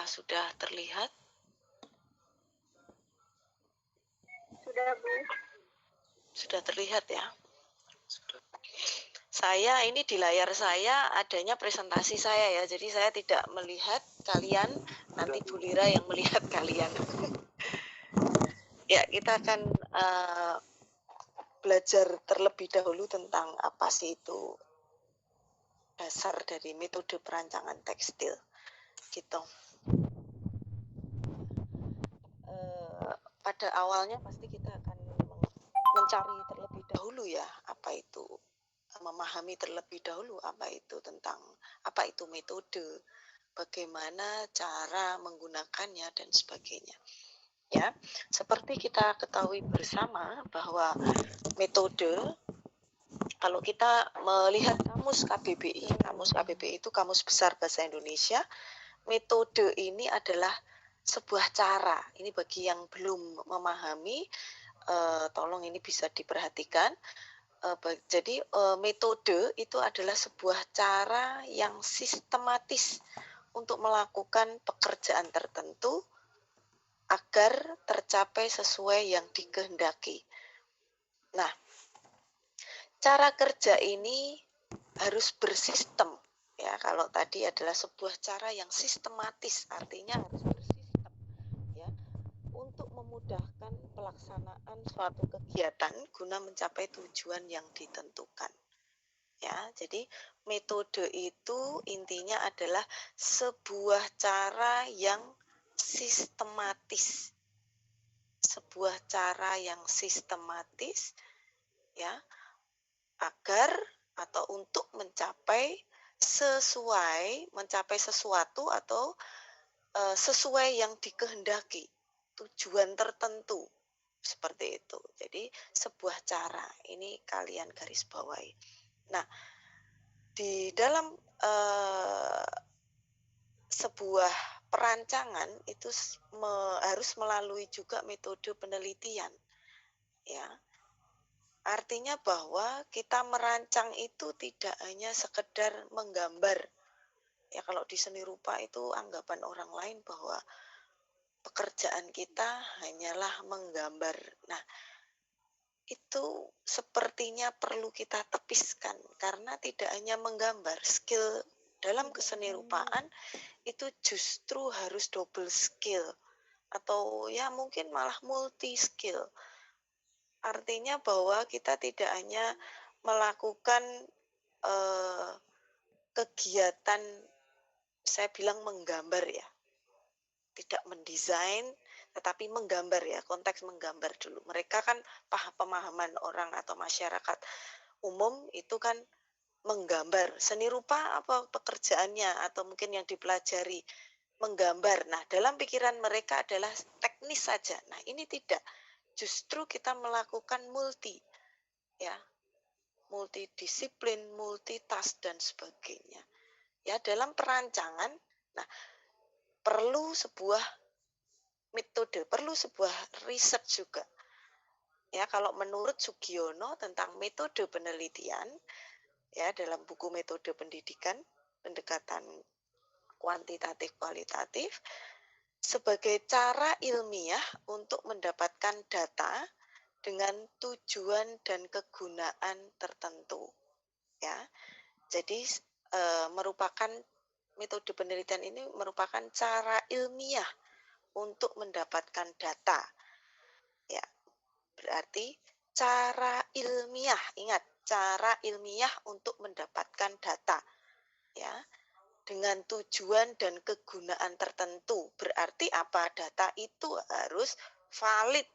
Apakah sudah terlihat? Sudah, Bu. Sudah terlihat ya? Saya ini di layar saya adanya presentasi saya ya, jadi saya tidak melihat kalian, nanti Bu Lira yang melihat kalian. Ya, kita akan belajar terlebih dahulu tentang apa sih itu dasar dari metode perancangan tekstil, gitu. Pada awalnya pasti kita akan mencari terlebih dahulu ya, apa itu, memahami terlebih dahulu apa itu metode, bagaimana cara menggunakannya dan sebagainya. Ya, seperti kita ketahui bersama bahwa metode, kalau kita melihat kamus KBBI itu Kamus Besar Bahasa Indonesia, metode ini adalah sebuah cara. Ini bagi yang belum memahami, tolong ini bisa diperhatikan. Jadi metode itu adalah sebuah cara yang sistematis untuk melakukan pekerjaan tertentu agar tercapai sesuai yang dikehendaki. Nah, cara kerja ini harus bersistem. Ya, kalau tadi adalah sebuah cara yang sistematis, artinya harus bersistem. Ya, untuk memudahkan pelaksanaan suatu kegiatan guna mencapai tujuan yang ditentukan. Ya, jadi metode itu intinya adalah sebuah cara yang sistematis. Sebuah cara yang sistematis ya, agar atau untuk mencapai sesuatu atau sesuai yang dikehendaki, tujuan tertentu, seperti itu. Jadi sebuah cara, ini kalian garis bawahi. Nah, di dalam sebuah perancangan itu harus melalui juga metode penelitian, ya. Artinya bahwa kita merancang itu tidak hanya sekedar menggambar. Ya, kalau di seni rupa itu anggapan orang lain bahwa pekerjaan kita hanyalah menggambar. Nah, itu sepertinya perlu kita tepiskan karena tidak hanya menggambar, skill dalam kesenirupaan itu justru harus double skill atau ya mungkin malah multi skill. Artinya bahwa kita tidak hanya melakukan kegiatan, saya bilang menggambar ya, tidak mendesain, tetapi menggambar ya, konteks menggambar dulu. Mereka kan pemahaman orang atau masyarakat umum itu kan menggambar. Seni rupa apa pekerjaannya atau mungkin yang dipelajari menggambar. Nah, dalam pikiran mereka adalah teknis saja. Nah, ini tidak. Justru kita melakukan ya, multidisiplin, multitask dan sebagainya. Ya, dalam perancangan, nah, perlu sebuah metode, perlu sebuah riset juga. Ya, kalau menurut Sugiono tentang metode penelitian, ya dalam buku metode pendidikan, pendekatan kuantitatif kualitatif, sebagai cara ilmiah untuk mendapatkan data dengan tujuan dan kegunaan tertentu. Ya, jadi merupakan metode penelitian ini merupakan cara ilmiah untuk mendapatkan data. Ya, berarti cara ilmiah, ingat, cara ilmiah untuk mendapatkan data. Ya, dengan tujuan dan kegunaan tertentu. Berarti apa? Data itu harus valid.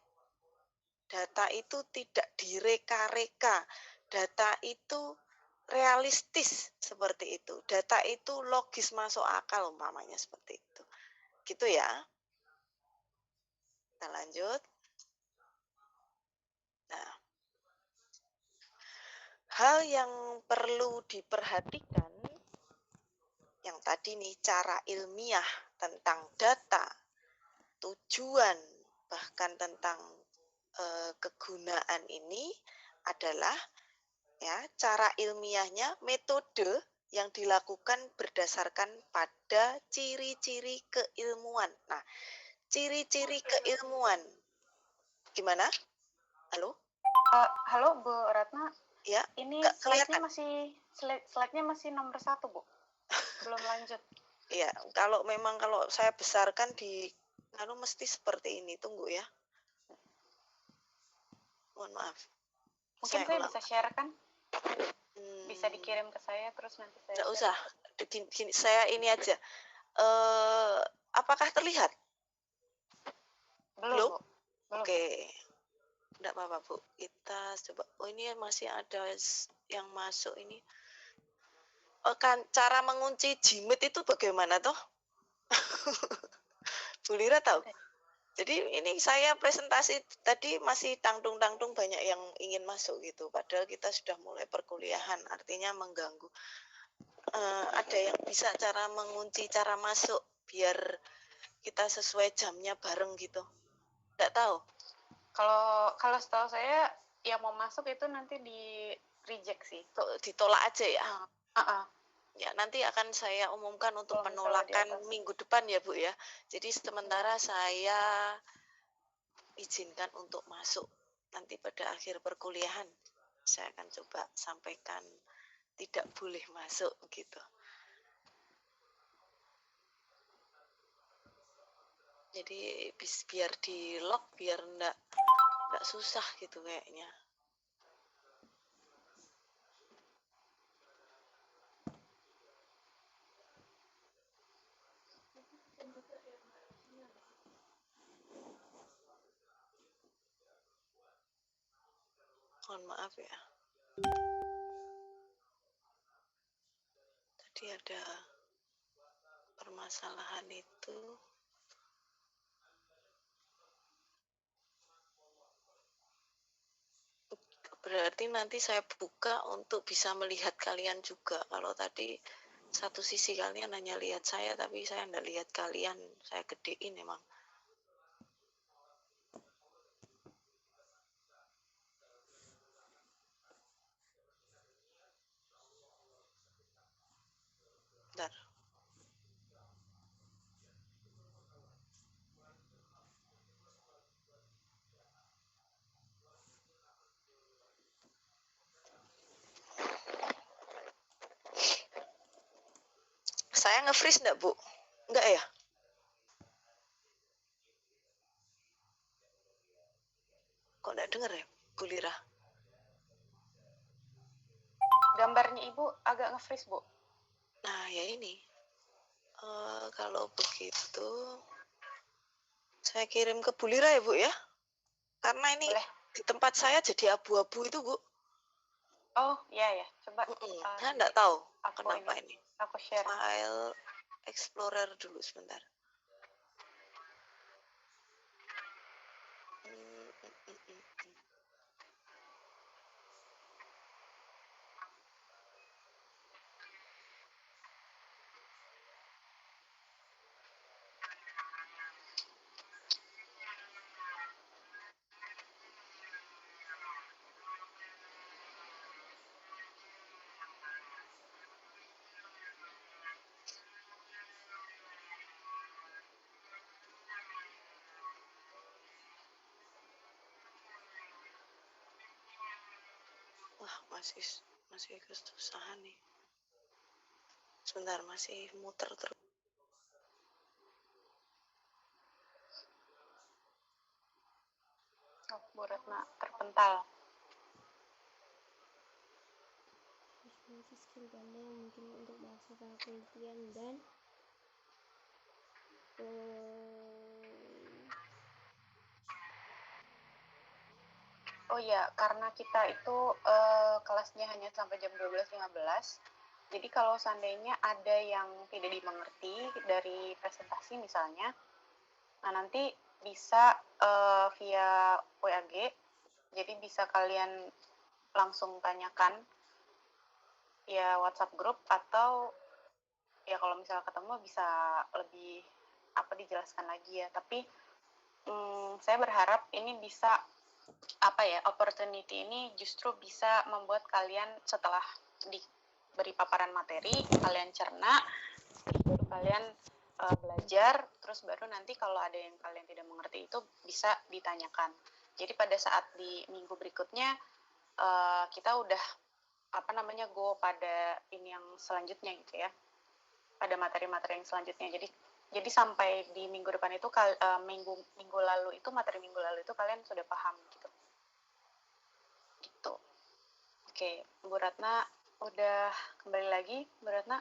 Data itu tidak direka-reka. Data itu realistis, seperti itu. Data itu logis masuk akal umpamanya seperti itu. Gitu ya. Kita lanjut. Nah, hal yang perlu diperhatikan yang tadi nih, cara ilmiah tentang data, tujuan, bahkan tentang kegunaan ini adalah ya cara ilmiahnya, metode yang dilakukan berdasarkan pada ciri-ciri keilmuan. Nah, ciri-ciri keilmuan. Gimana? Halo? Halo Bu Ratna. Ya, Ini kelihatan. slide-nya masih nomor 1, Bu. Belum lanjut. Iya, kalau saya besarkan di mesti seperti ini. Tunggu ya. Mohon maaf. Mungkin saya bisa share kan? Bisa dikirim ke saya terus nanti saya Nggak usah. Saya ini aja. Apakah terlihat? Belum? Oke. Enggak apa-apa, Bu. Kita coba. Oh, ini masih ada yang masuk ini. Kan cara mengunci Gmeet itu bagaimana toh? Bu Lira tahu? Jadi ini saya presentasi tadi masih tangtung-tangtung banyak yang ingin masuk gitu. Padahal kita sudah mulai perkuliahan, artinya mengganggu. Ada yang bisa cara mengunci cara masuk biar kita sesuai jamnya bareng gitu? Nggak tahu. Kalau setahu saya yang mau masuk itu nanti di reject sih. Ditolak aja ya. Ya, nanti akan saya umumkan untuk penolakan minggu depan ya, Bu ya. Jadi sementara saya izinkan untuk masuk. Nanti pada akhir perkuliahan saya akan coba sampaikan tidak boleh masuk gitu. Jadi biar di lock biar enggak susah gitu kayaknya. Mohon maaf ya. Tadi ada permasalahan itu. Berarti nanti saya buka untuk bisa melihat kalian juga. Kalau tadi satu sisi kalian hanya lihat saya, tapi saya enggak lihat kalian. Saya gedein emang. Bentar. Saya nge-freeze enggak, Bu? Enggak ya? Kok enggak dengar ya, Bu Lira? Gambarnya Ibu agak nge-freeze, Bu. Nah, ya ini. Kalau begitu, saya kirim ke Bu Lira ya, Bu ya? Karena ini boleh. Di tempat saya jadi abu-abu itu, Bu. Oh, iya ya. Coba. Saya enggak tahu kenapa ini. Aku share. File Explorer dulu sebentar. Wah, masih kesusahan nih. Sebentar, masih muter terus. Oh, Bu Ratna terpental. Skill ganda yang mungkin untuk bahasa penelitian dan Oh iya, karena kita itu kelasnya hanya sampai jam 12.15. Jadi kalau seandainya ada yang tidak dimengerti dari presentasi misalnya, nah nanti bisa via WAG. Jadi bisa kalian langsung tanyakan ya WhatsApp grup atau ya kalau misalnya ketemu bisa lebih dijelaskan lagi ya. Tapi saya berharap ini bisa opportunity ini justru bisa membuat kalian setelah beri paparan materi, kalian cerna, baru kalian belajar, terus baru nanti kalau ada yang kalian tidak mengerti itu bisa ditanyakan. Jadi pada saat di minggu berikutnya kita udah go pada ini yang selanjutnya gitu ya, pada materi-materi yang selanjutnya. Jadi sampai di minggu depan itu minggu lalu itu materi minggu lalu itu kalian sudah paham gitu. Gitu. Oke, Bu Ratna udah kembali lagi, Bu Ratna.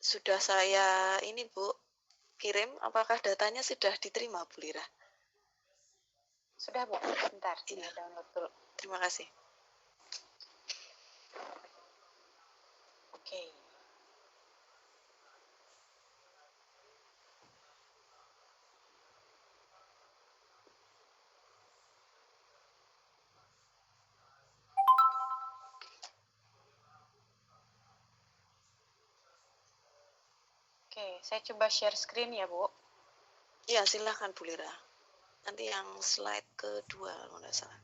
Sudah saya ini Bu, kirim, apakah datanya sudah diterima Bu Lira? Sudah Bu, sebentar, Iya. saya download dulu. Terima kasih. Oke. Oke, saya coba share screen ya Bu. Iya, silahkan Bu Lira. Nanti yang slide kedua kalau nggak salah.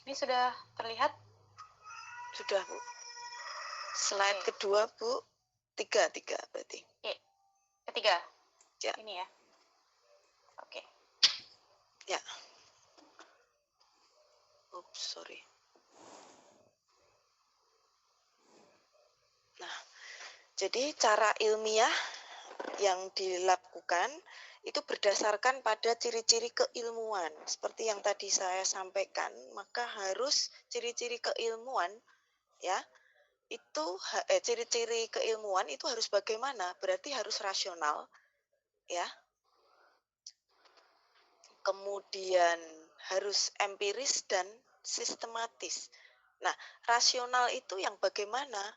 Ini sudah terlihat? Sudah Bu. Slide kedua Bu. Tiga berarti. Oke. Ketiga? Ya. Ini ya? Oke. Ya. Oops, sorry. Nah, jadi cara ilmiah yang dilakukan itu berdasarkan pada ciri-ciri keilmuan. Seperti yang tadi saya sampaikan, maka harus ciri-ciri keilmuan ya. Itu ciri-ciri keilmuan itu harus bagaimana? Berarti harus rasional ya. Kemudian harus empiris dan sistematis. Nah, rasional itu yang bagaimana?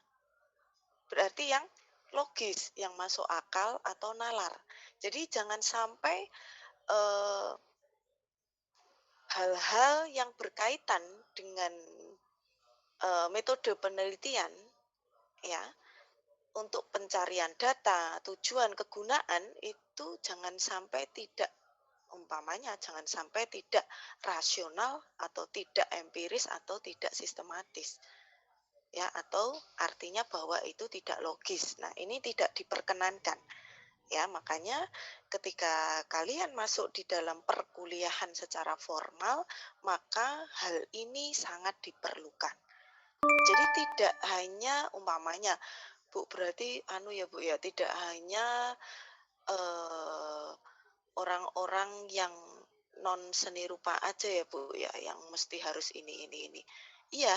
Berarti yang logis, yang masuk akal atau nalar. Jadi jangan sampai hal-hal yang berkaitan dengan metode penelitian ya, untuk pencarian data, tujuan, kegunaan itu jangan sampai tidak, umpamanya jangan sampai tidak rasional atau tidak empiris atau tidak sistematis. Ya, atau artinya bahwa itu tidak logis. Nah, ini tidak diperkenankan. Ya, makanya ketika kalian masuk di dalam perkuliahan secara formal, maka hal ini sangat diperlukan. Jadi tidak hanya umpamanya, Bu, berarti Bu ya, tidak hanya orang-orang yang non seni rupa aja ya Bu ya, yang mesti harus ini. Iya,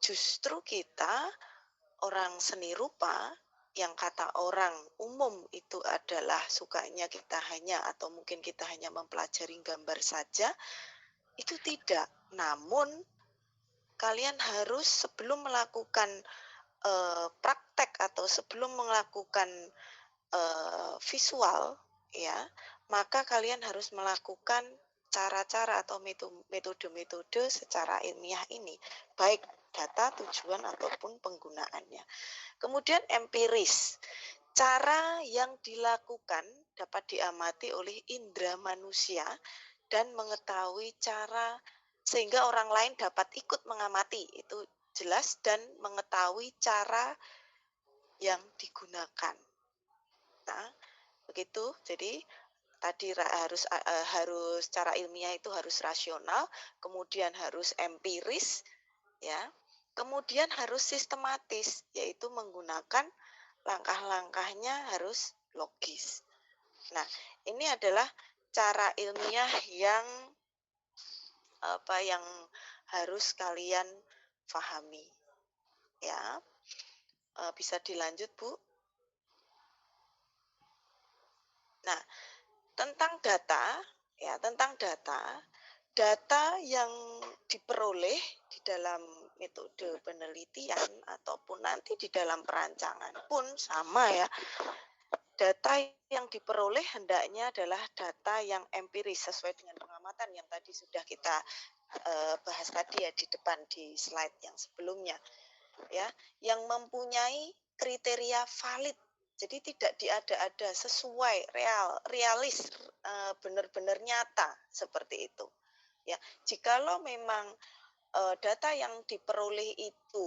justru kita orang seni rupa yang kata orang umum itu adalah sukanya kita hanya atau mungkin kita hanya mempelajari gambar saja, itu tidak. Namun kalian harus sebelum melakukan praktek atau sebelum melakukan visual ya, maka kalian harus melakukan cara-cara atau metode-metode secara ilmiah ini, baik data, tujuan ataupun penggunaannya. Kemudian empiris. Cara yang dilakukan dapat diamati oleh indera manusia dan mengetahui cara sehingga orang lain dapat ikut mengamati. Itu jelas, dan mengetahui cara yang digunakan. Nah, begitu. Jadi tadi harus cara ilmiah itu harus rasional, kemudian harus empiris ya. Kemudian harus sistematis, yaitu menggunakan langkah-langkahnya harus logis. Nah, ini adalah cara ilmiah yang harus kalian pahami. Ya, bisa dilanjut, Bu. Nah, tentang data, data yang diperoleh di dalam metode penelitian ataupun nanti di dalam perancangan pun sama ya. Data yang diperoleh hendaknya adalah data yang empiris sesuai dengan pengamatan yang tadi sudah kita bahas tadi ya di depan di slide yang sebelumnya, ya, yang mempunyai kriteria valid. Jadi tidak diada-ada, sesuai, realis, benar-benar nyata seperti itu. Ya, jikalau memang data yang diperoleh itu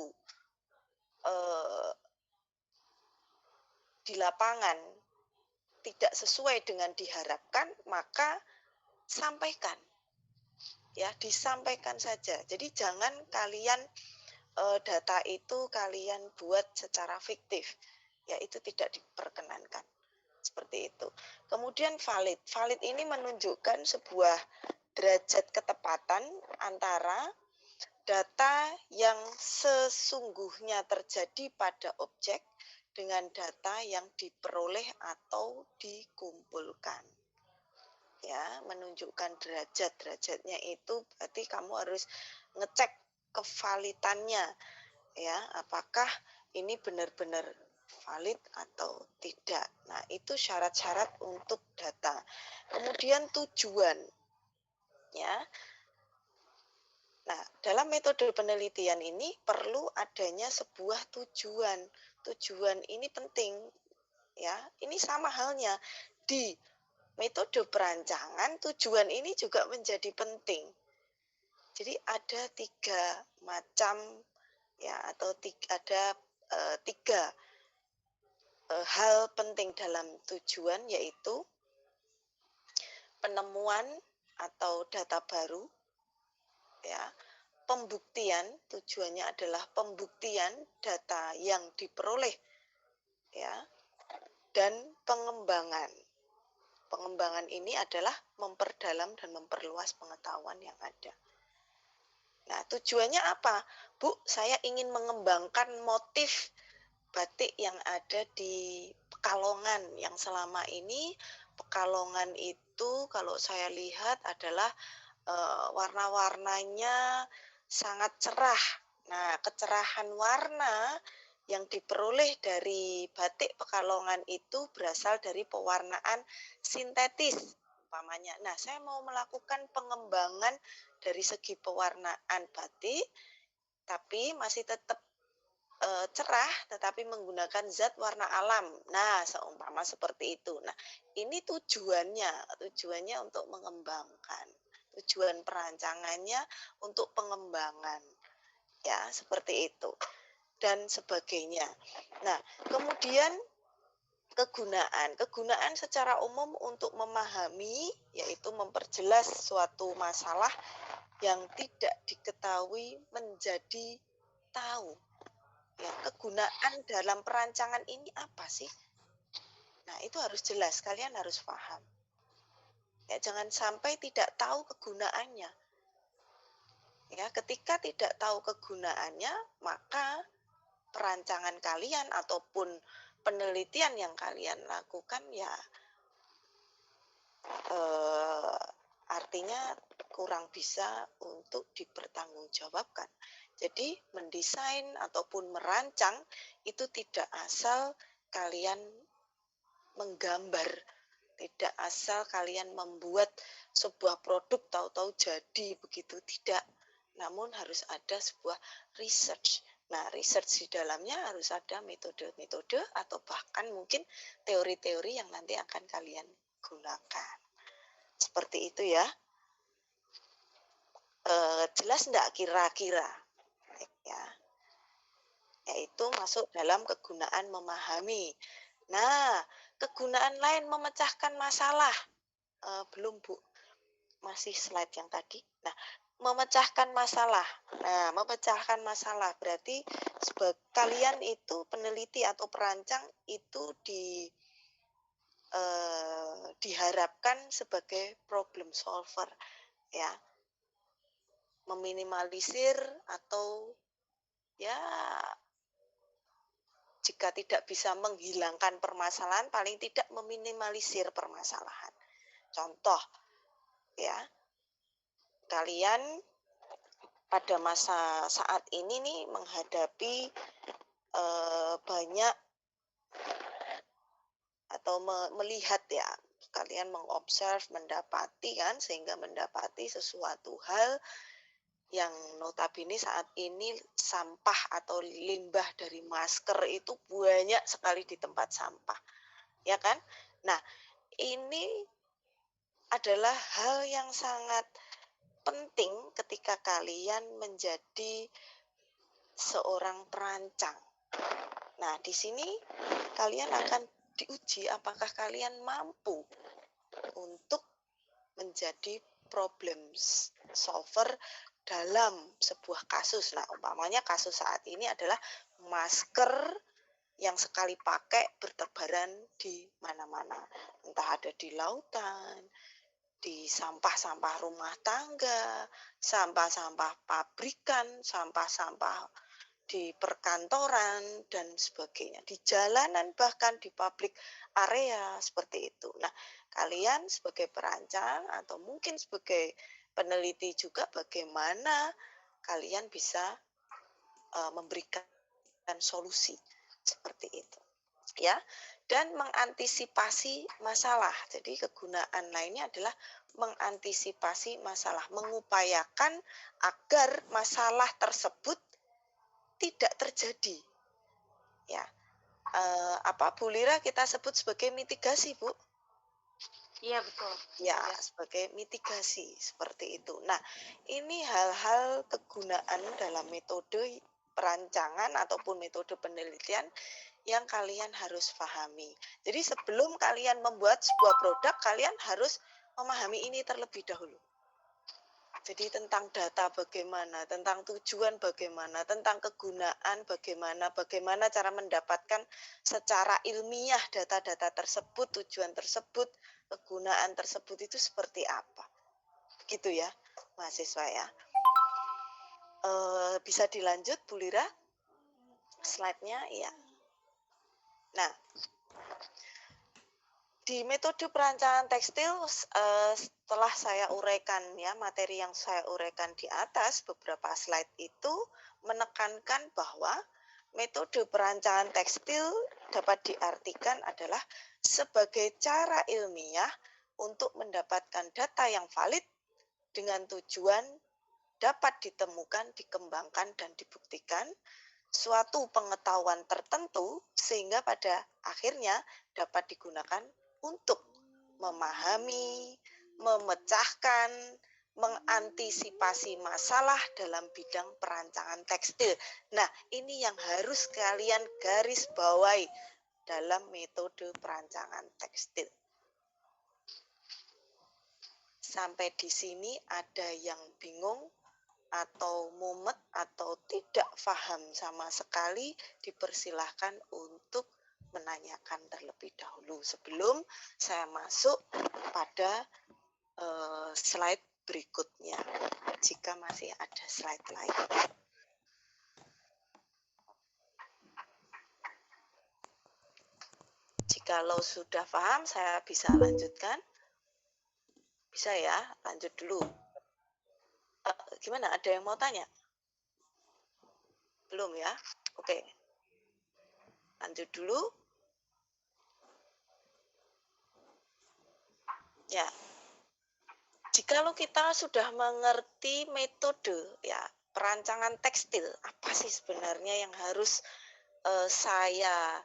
di lapangan tidak sesuai dengan diharapkan, maka sampaikan. Ya, disampaikan saja. Jadi jangan kalian data itu kalian buat secara fiktif. Ya, itu tidak diperkenankan. Seperti itu. Kemudian valid. Valid ini menunjukkan sebuah derajat ketepatan antara data yang sesungguhnya terjadi pada objek dengan data yang diperoleh atau dikumpulkan. Ya, menunjukkan derajatnya itu berarti kamu harus ngecek kevalitannya, ya, apakah ini benar-benar valid atau tidak. Nah, itu syarat-syarat untuk data. Kemudian tujuan, ya. Nah, dalam metode penelitian ini perlu adanya sebuah tujuan. Tujuan ini penting, ya. Ini sama halnya di metode perancangan, tujuan ini juga menjadi penting. Jadi ada 3 macam, ya, atau ada 3 hal penting dalam tujuan, yaitu penemuan atau data baru, ya, pembuktian, tujuannya adalah pembuktian data yang diperoleh, ya, dan pengembangan. Pengembangan ini adalah memperdalam dan memperluas pengetahuan yang ada. Nah, tujuannya apa? Bu, saya ingin mengembangkan motif batik yang ada di Pekalongan, yang selama ini Pekalongan itu kalau saya lihat adalah warna-warnanya sangat cerah. Nah, kecerahan warna yang diperoleh dari batik Pekalongan itu berasal dari pewarnaan sintetis umpamanya. Nah, saya mau melakukan pengembangan dari segi pewarnaan batik, tapi masih tetap cerah, tetapi menggunakan zat warna alam. Nah, seumpama seperti itu. Nah, ini tujuannya untuk mengembangkan. Tujuan perancangannya untuk pengembangan. Ya, seperti itu. Dan sebagainya. Nah, kemudian kegunaan secara umum untuk memahami, yaitu memperjelas suatu masalah yang tidak diketahui menjadi tahu. Ya, kegunaan dalam perancangan ini apa sih? Nah, itu harus jelas, kalian harus paham. Ya, jangan sampai tidak tahu kegunaannya. Ya, ketika tidak tahu kegunaannya, maka perancangan kalian ataupun penelitian yang kalian lakukan ya artinya kurang bisa untuk dipertanggungjawabkan. Jadi mendesain ataupun merancang itu tidak asal kalian menggambar, tidak asal kalian membuat sebuah produk tahu-tahu jadi begitu, tidak. Namun harus ada sebuah research. Nah, research di dalamnya harus ada metode-metode atau bahkan mungkin teori-teori yang nanti akan kalian gunakan. Seperti itu ya. Jelas enggak kira-kira? Ya. Yaitu masuk dalam kegunaan memahami. Nah, kegunaan lain memecahkan masalah. Belum, Bu. Masih slide yang tadi. Nah, memecahkan masalah. Nah, memecahkan masalah berarti kalian itu peneliti atau perancang itu diharapkan sebagai problem solver, ya, meminimalisir atau ya jika tidak bisa menghilangkan permasalahan, paling tidak meminimalisir permasalahan. Contoh, ya, kalian pada masa saat ini nih menghadapi banyak atau melihat ya, kalian mengobserv, mendapati kan, sehingga mendapati sesuatu hal yang notabene saat ini sampah atau limbah dari masker itu banyak sekali di tempat sampah, ya kan? Nah, ini adalah hal yang sangat penting ketika kalian menjadi seorang perancang. Nah, di sini kalian akan diuji apakah kalian mampu untuk menjadi problem solver dalam sebuah kasus. Nah, umpamanya kasus saat ini adalah masker yang sekali pakai berterbaran di mana-mana. Entah ada di lautan, di sampah-sampah rumah tangga, sampah-sampah pabrikan, sampah-sampah di perkantoran, dan sebagainya. Di jalanan, bahkan di public area, seperti itu. Nah, kalian sebagai perancang atau mungkin sebagai peneliti juga bagaimana kalian bisa memberikan solusi seperti itu, ya, dan mengantisipasi masalah. Jadi kegunaan lainnya adalah mengantisipasi masalah, mengupayakan agar masalah tersebut tidak terjadi, ya. Bu Lira kita sebut sebagai mitigasi, Bu. Iya, betul. Ya, sebagai mitigasi seperti itu. Nah, ini hal-hal kegunaan dalam metode perancangan ataupun metode penelitian yang kalian harus pahami. Jadi sebelum kalian membuat sebuah produk, kalian harus memahami ini terlebih dahulu. Jadi tentang data bagaimana, tentang tujuan bagaimana, tentang kegunaan bagaimana cara mendapatkan secara ilmiah data-data tersebut, tujuan tersebut, kegunaan tersebut itu seperti apa. Gitu ya, mahasiswa ya. Bisa dilanjut, Bu Lira? Slide-nya, ya. Nah, di metode perancangan tekstil, setelah saya uraikan ya, materi yang saya uraikan di atas beberapa slide itu menekankan bahwa metode perancangan tekstil dapat diartikan adalah sebagai cara ilmiah untuk mendapatkan data yang valid dengan tujuan dapat ditemukan, dikembangkan, dan dibuktikan suatu pengetahuan tertentu sehingga pada akhirnya dapat digunakan untuk memahami, memecahkan, mengantisipasi masalah dalam bidang perancangan tekstil. Nah, ini yang harus kalian garis bawahi dalam metode perancangan tekstil. Sampai di sini ada yang bingung atau mumet atau tidak paham sama sekali, dipersilahkan untuk menanyakan terlebih dahulu sebelum saya masuk pada slide berikutnya, jika masih ada slide lain. Jikalau sudah paham, saya bisa lanjutkan. Bisa ya, lanjut dulu. Gimana, ada yang mau tanya? Belum ya? Oke. Lanjut dulu. Ya, jikalau kita sudah mengerti metode ya perancangan tekstil, apa sih sebenarnya yang harus saya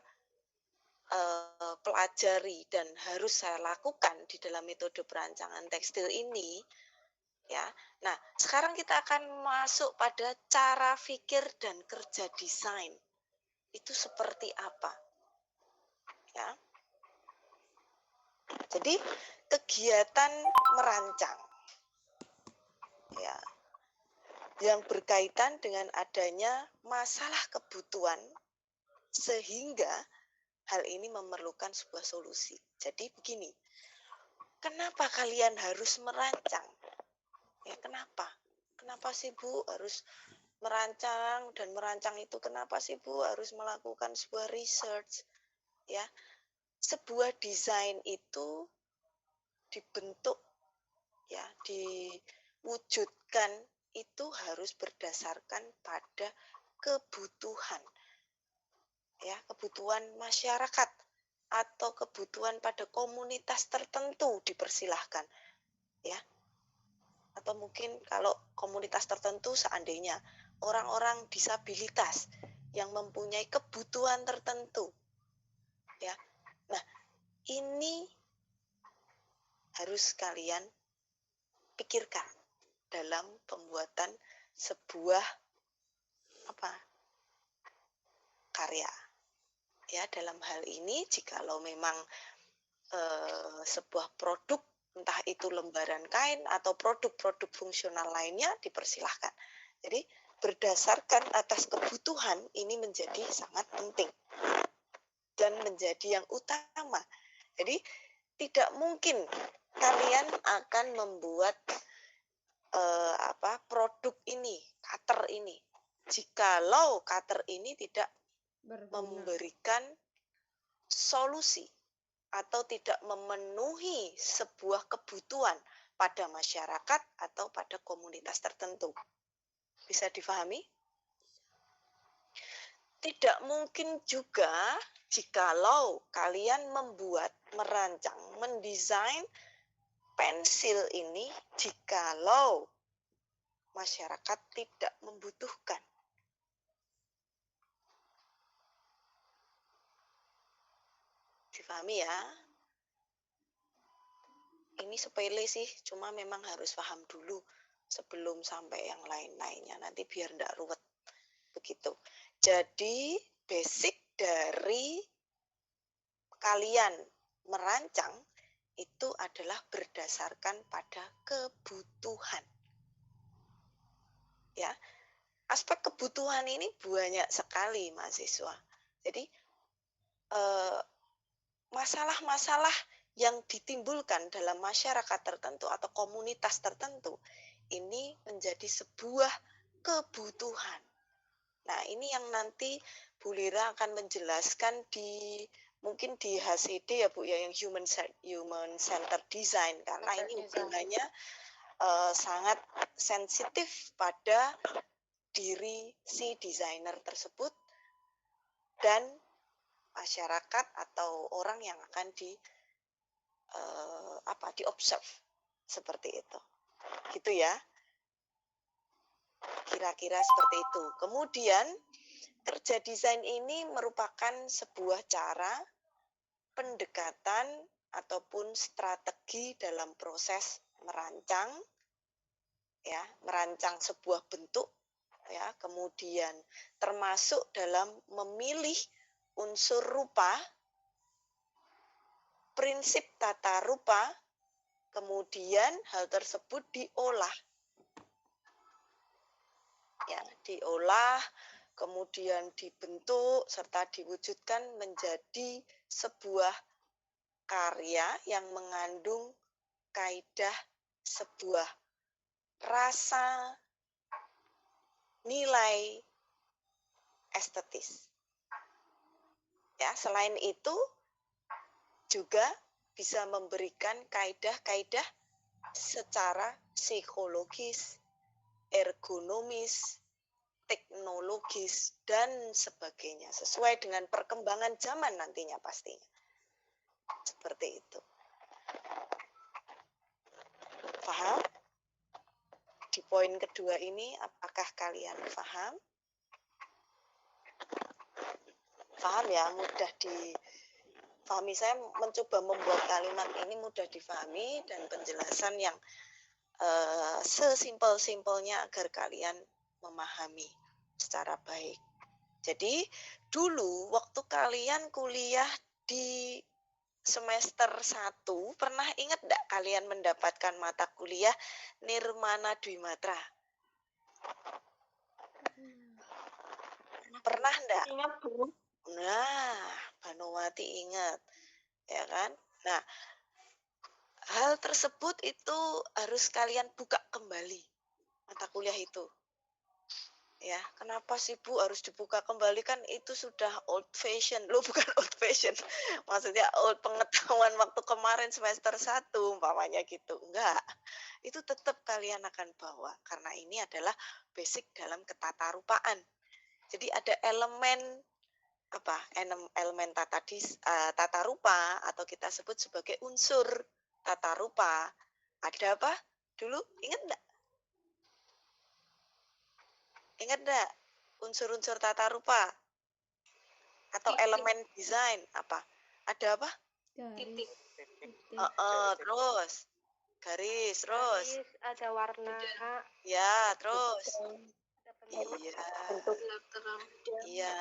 pelajari dan harus saya lakukan di dalam metode perancangan tekstil ini, ya. Nah, sekarang kita akan masuk pada cara pikir dan kerja desain. Itu seperti apa? Ya. Jadi kegiatan merancang, ya, yang berkaitan dengan adanya masalah kebutuhan sehingga hal ini memerlukan sebuah solusi. Jadi begini, kenapa kalian harus merancang? Ya, kenapa? Kenapa sih Bu harus merancang, dan merancang itu kenapa sih Bu harus melakukan sebuah research? Ya, sebuah desain itu dibentuk, ya, diwujudkan itu harus berdasarkan pada kebutuhan, ya, kebutuhan masyarakat atau kebutuhan pada komunitas tertentu dipersilahkan, ya. Atau mungkin kalau komunitas tertentu seandainya orang-orang disabilitas yang mempunyai kebutuhan tertentu, ya. Nah, ini harus kalian pikirkan dalam pembuatan sebuah karya. Ya, dalam hal ini jikalau memang sebuah produk, entah itu lembaran kain atau produk-produk fungsional lainnya, dipersilahkan. Jadi berdasarkan atas kebutuhan ini menjadi sangat penting dan menjadi yang utama. Jadi tidak mungkin kalian akan membuat produk ini, cutter ini, jikalau cutter ini tidak memberikan solusi atau tidak memenuhi sebuah kebutuhan pada masyarakat atau pada komunitas tertentu. Bisa difahami? Tidak mungkin juga jikalau kalian merancang, mendesain pensil ini jikalau masyarakat tidak membutuhkan. Difahami ya? Ini sepele sih, cuma memang harus paham dulu sebelum sampai yang lain-lainnya. Nanti biar enggak ruwet. Begitu. Jadi, basic dari kalian merancang itu adalah berdasarkan pada kebutuhan. Ya. Aspek kebutuhan ini banyak sekali mahasiswa. Jadi, masalah-masalah yang ditimbulkan dalam masyarakat tertentu atau komunitas tertentu ini menjadi sebuah kebutuhan. Nah, ini yang nanti Bu Lira akan menjelaskan mungkin di HCD ya Bu ya, yang human center design, karena ini hubungannya sangat sensitif pada diri si desainer tersebut dan masyarakat atau orang yang akan diobserve seperti itu, gitu ya, kira-kira seperti itu. Kemudian kerja desain ini merupakan sebuah cara pendekatan ataupun strategi dalam proses merancang, ya, merancang sebuah bentuk, ya, kemudian termasuk dalam memilih unsur rupa, prinsip tata rupa, kemudian hal tersebut diolah. Ya, diolah, kemudian dibentuk serta diwujudkan menjadi sebuah karya yang mengandung kaidah sebuah rasa nilai estetis. Ya, selain itu juga bisa memberikan kaidah-kaidah secara psikologis, ergonomis, teknologis, dan sebagainya. Sesuai dengan perkembangan zaman nantinya pastinya. Seperti itu. Paham? Di poin kedua ini, apakah kalian paham? Paham ya, mudah difahami. Saya mencoba membuat kalimat ini mudah difahami dan penjelasan yang sesimpel-simpelnya agar kalian memahami secara baik. Jadi, dulu waktu kalian kuliah di semester 1, pernah ingat enggak kalian mendapatkan mata kuliah Nirmana Dwimatra? Pernah enggak? Ingat, Bu. Nah, Banowati ingat, ya kan? Nah, hal tersebut itu harus kalian buka kembali mata kuliah itu. Ya, kenapa sih Bu harus dibuka kembali, kan itu sudah old fashion. Loh, bukan old fashion. Maksudnya old pengetahuan waktu kemarin semester 1 umpamanya gitu. Enggak. Itu tetap kalian akan bawa karena ini adalah basic dalam ketatarupaan. Jadi ada elemen apa? Elemen tata rupa atau kita sebut sebagai unsur tata rupa. Ada apa? Dulu ingat enggak? Ingat enggak? Unsur-unsur tata rupa atau elemen desain apa? Ada apa? Titik. Terus garis, terus Ada warna. ya, terus iya, iya.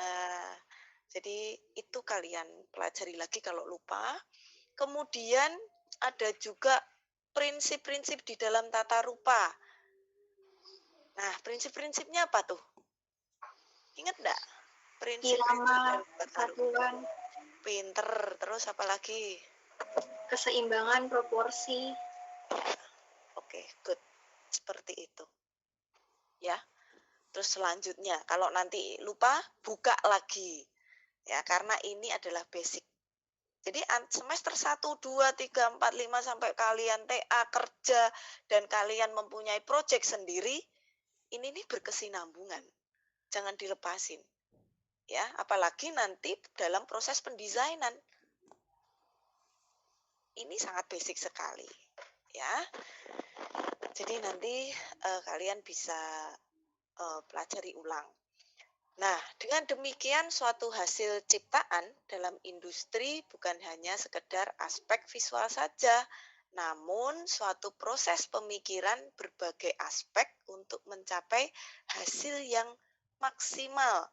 Jadi itu kalian pelajari lagi kalau lupa. Kemudian ada juga prinsip-prinsip di dalam tata rupa. Nah, prinsip-prinsipnya apa tuh? Ingat enggak? Prinsip-prinsip dalam tata rupa. Pinter, terus apa lagi? Keseimbangan proporsi. Oke, good. Seperti itu. Ya. Terus selanjutnya, kalau nanti lupa, buka lagi. Ya, karena ini adalah basic. Jadi semester 1, 2, 3, 4, 5 sampai kalian TA kerja dan kalian mempunyai project sendiri, ini nih berkesinambungan. Jangan dilepasin. Ya, apalagi nanti dalam proses pendesainan. Ini sangat basic sekali, ya. Jadi nanti kalian bisa pelajari ulang. Nah, dengan demikian suatu hasil ciptaan dalam industri bukan hanya sekedar aspek visual saja, namun suatu proses pemikiran berbagai aspek untuk mencapai hasil yang maksimal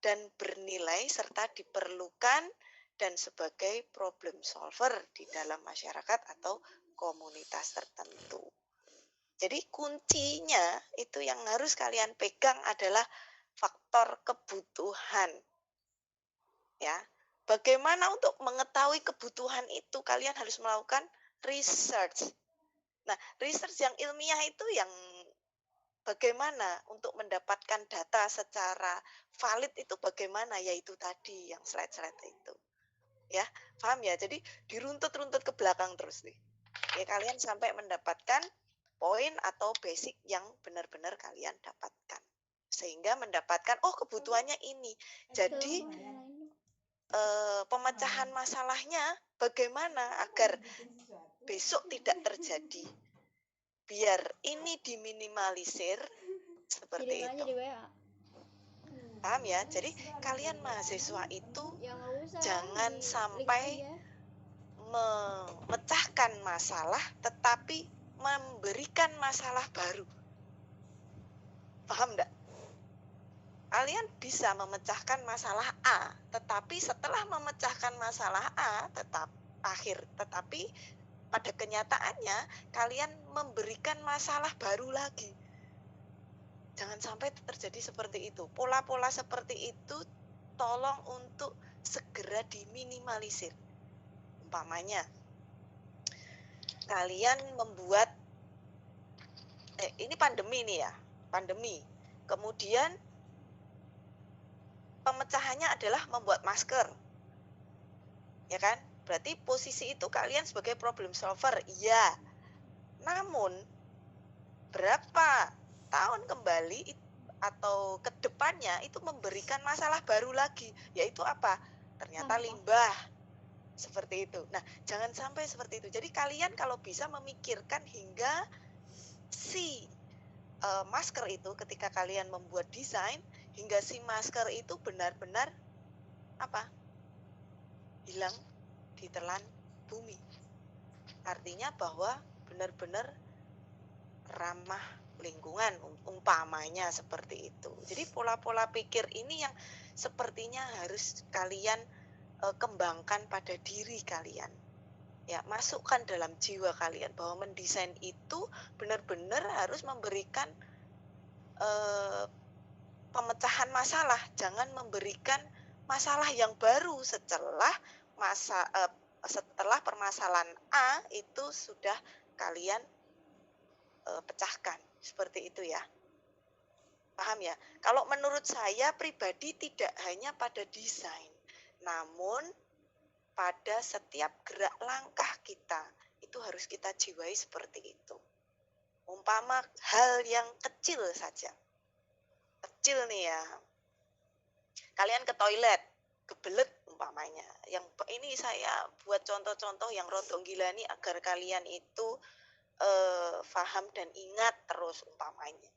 dan bernilai serta diperlukan dan sebagai problem solver di dalam masyarakat atau komunitas tertentu. Jadi kuncinya itu yang harus kalian pegang adalah faktor kebutuhan. Ya. Bagaimana untuk mengetahui kebutuhan itu? Kalian harus melakukan research. Nah, research yang ilmiah itu yang bagaimana untuk mendapatkan data secara valid itu bagaimana? Yaitu tadi yang slide-slide itu. Ya, paham ya? Jadi diruntut-runtut ke belakang terus nih. Ya, kalian sampai mendapatkan poin atau basic yang benar-benar kalian dapatkan. Sehingga mendapatkan, oh kebutuhannya ini. Jadi pemecahan masalahnya bagaimana agar besok tidak terjadi. Biar ini diminimalisir seperti itu. Paham ya? Jadi kalian mahasiswa itu jangan sampai memecahkan masalah tetapi memberikan masalah baru. Paham enggak? Kalian bisa memecahkan masalah A, tetapi setelah memecahkan masalah A tetapi pada kenyataannya kalian memberikan masalah baru lagi. Jangan sampai terjadi seperti itu. Pola-pola seperti itu tolong untuk segera diminimalisir. Umpamanya kalian membuat ini pandemi nih ya, pandemi. Kemudian pemecahannya adalah membuat masker. Ya kan? Berarti posisi itu kalian sebagai problem solver, iya. Namun berapa tahun kembali atau ke depannya itu memberikan masalah baru lagi, yaitu apa? Ternyata limbah. Seperti itu. Nah, jangan sampai seperti itu. Jadi kalian kalau bisa memikirkan hingga si masker itu ketika kalian membuat desain, hingga si masker itu benar-benar apa? Hilang ditelan bumi. Artinya bahwa benar-benar ramah lingkungan, umpamanya seperti itu. Jadi pola-pola pikir ini yang sepertinya harus kalian kembangkan pada diri kalian. Ya, masukkan dalam jiwa kalian bahwa mendesain itu benar-benar harus memberikan pemecahan masalah, jangan memberikan masalah yang baru setelah setelah permasalahan A itu sudah kalian pecahkan, seperti itu ya. Paham ya? Kalau menurut saya pribadi tidak hanya pada desain, namun pada setiap gerak langkah kita itu harus kita jiwai seperti itu. Umpama hal yang kecil saja, kecil nih ya, kalian ke toilet kebelet umpamanya, yang ini saya buat contoh-contoh yang rodong gila nih agar kalian itu paham dan ingat terus. Umpamanya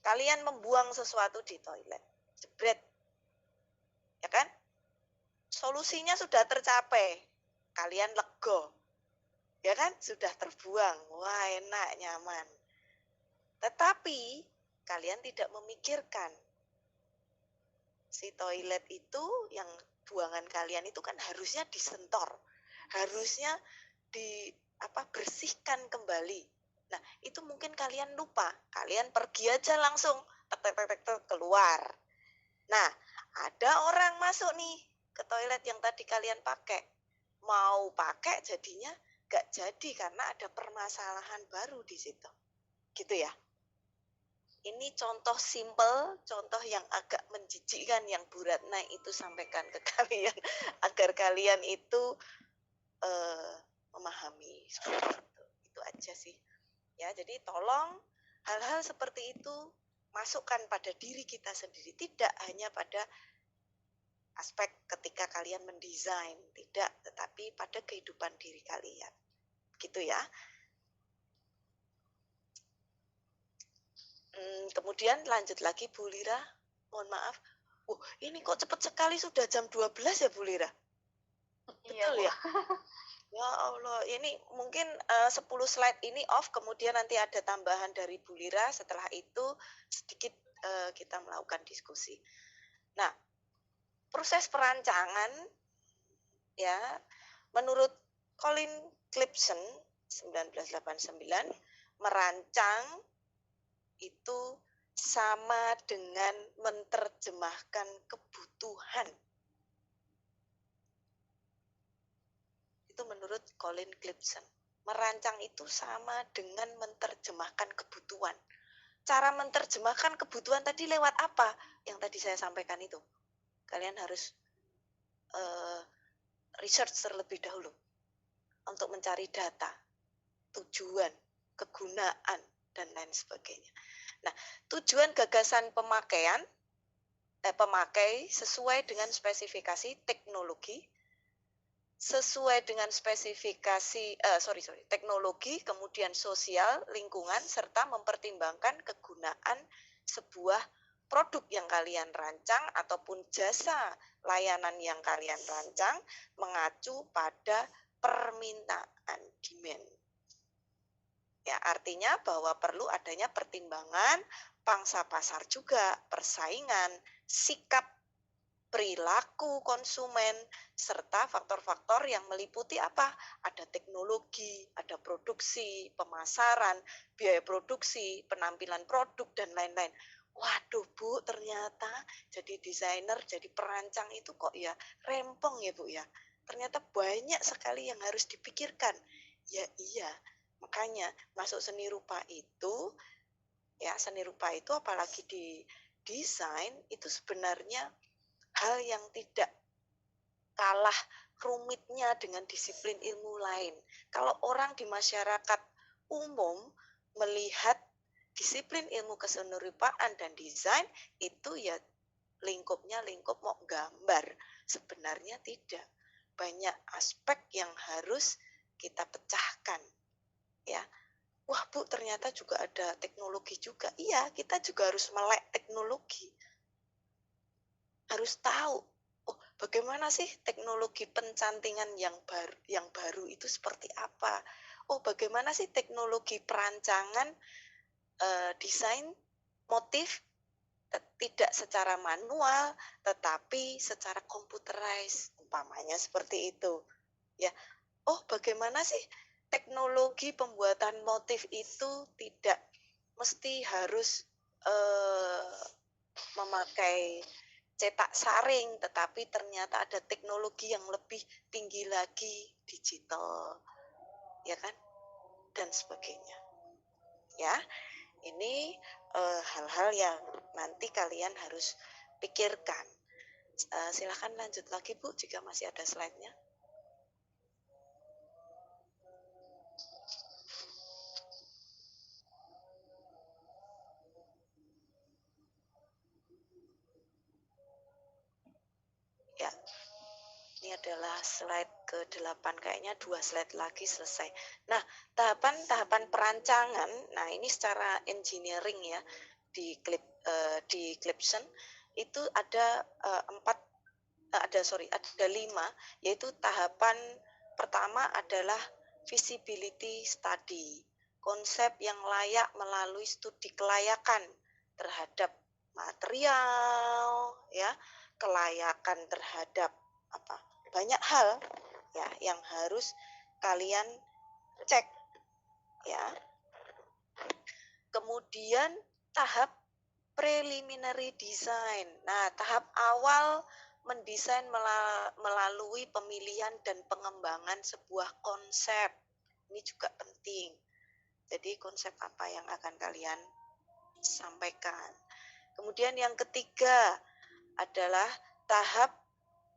kalian membuang sesuatu di toilet, jebret, ya kan? Solusinya sudah tercapai, kalian lego, ya kan? Sudah terbuang, wah enak, nyaman. Tetapi kalian tidak memikirkan si toilet itu, yang buangan kalian itu kan harusnya disentor, harusnya bersihkan kembali. Nah, itu mungkin kalian lupa, kalian pergi aja langsung tek keluar. Nah, ada orang masuk nih ke toilet yang tadi kalian pakai, mau pakai jadinya gak jadi karena ada permasalahan baru di situ, gitu ya. Ini contoh simple, contoh yang agak menjijikkan yang Bu Ratna itu sampaikan ke kalian agar kalian itu memahami seperti itu. Itu aja sih. Ya, jadi tolong hal-hal seperti itu masukkan pada diri kita sendiri, tidak hanya pada aspek ketika kalian mendesain, tidak, tetapi pada kehidupan diri kalian. Gitu ya. Kemudian lanjut lagi Bu Lira, mohon maaf. Ini kok cepat sekali sudah jam 12 ya Bu Lira? Betul ya? Ya Allah, ini mungkin 10 slide ini off, kemudian nanti ada tambahan dari Bu Lira, setelah itu sedikit kita melakukan diskusi. Nah, proses perancangan ya, menurut Colin Clipson 1989, merancang itu sama dengan menerjemahkan kebutuhan. Itu menurut Colin Clipson. Merancang itu sama dengan menerjemahkan kebutuhan. Cara menerjemahkan kebutuhan tadi lewat apa? Yang tadi saya sampaikan itu. Kalian harus research terlebih dahulu untuk mencari data, tujuan, kegunaan, dan lain sebagainya. Nah, tujuan gagasan pemakai sesuai dengan spesifikasi teknologi, sesuai dengan spesifikasi teknologi, kemudian sosial, lingkungan, serta mempertimbangkan kegunaan sebuah produk yang kalian rancang ataupun jasa layanan yang kalian rancang mengacu pada permintaan, demand. Ya, artinya bahwa perlu adanya pertimbangan pangsa pasar juga, persaingan, sikap perilaku konsumen, serta faktor-faktor yang meliputi apa? Ada teknologi, ada produksi, pemasaran, biaya produksi, penampilan produk, dan lain-lain. Waduh Bu, ternyata jadi desainer, jadi perancang itu kok ya rempong ya Bu ya. Ternyata banyak sekali yang harus dipikirkan. Ya iya, makanya masuk seni rupa itu, ya seni rupa itu apalagi di desain itu sebenarnya hal yang tidak kalah rumitnya dengan disiplin ilmu lain. Kalau orang di masyarakat umum melihat disiplin ilmu kesenirupaan dan desain itu ya lingkupnya lingkup mau gambar. Sebenarnya tidak. Banyak aspek yang harus kita pecahkan. Ya. Wah Bu, ternyata juga ada teknologi juga. Iya, kita juga harus melek teknologi. Harus tahu, bagaimana sih teknologi pencantingan yang baru itu seperti apa? Bagaimana sih teknologi perancangan desain motif tidak secara manual tetapi secara computerized, umpamanya seperti itu. Ya. Bagaimana sih teknologi pembuatan motif itu tidak mesti harus memakai cetak saring, tetapi ternyata ada teknologi yang lebih tinggi lagi, digital, ya kan, dan sebagainya. Ya, ini hal-hal yang nanti kalian harus pikirkan. Silakan lanjut lagi Bu, jika masih ada slide-nya. Ya, ini adalah slide ke-8, kayaknya 2 slide lagi selesai. Nah, tahapan perancangan, nah ini secara engineering ya, di Clipson itu ada 5, yaitu tahapan pertama adalah feasibility study, konsep yang layak melalui studi kelayakan terhadap material, ya, kelayakan terhadap banyak hal ya yang harus kalian cek ya. Kemudian tahap preliminary design. Nah, tahap awal mendesain melalui pemilihan dan pengembangan sebuah konsep. Ini juga penting. Jadi konsep apa yang akan kalian sampaikan. Kemudian yang ketiga adalah tahap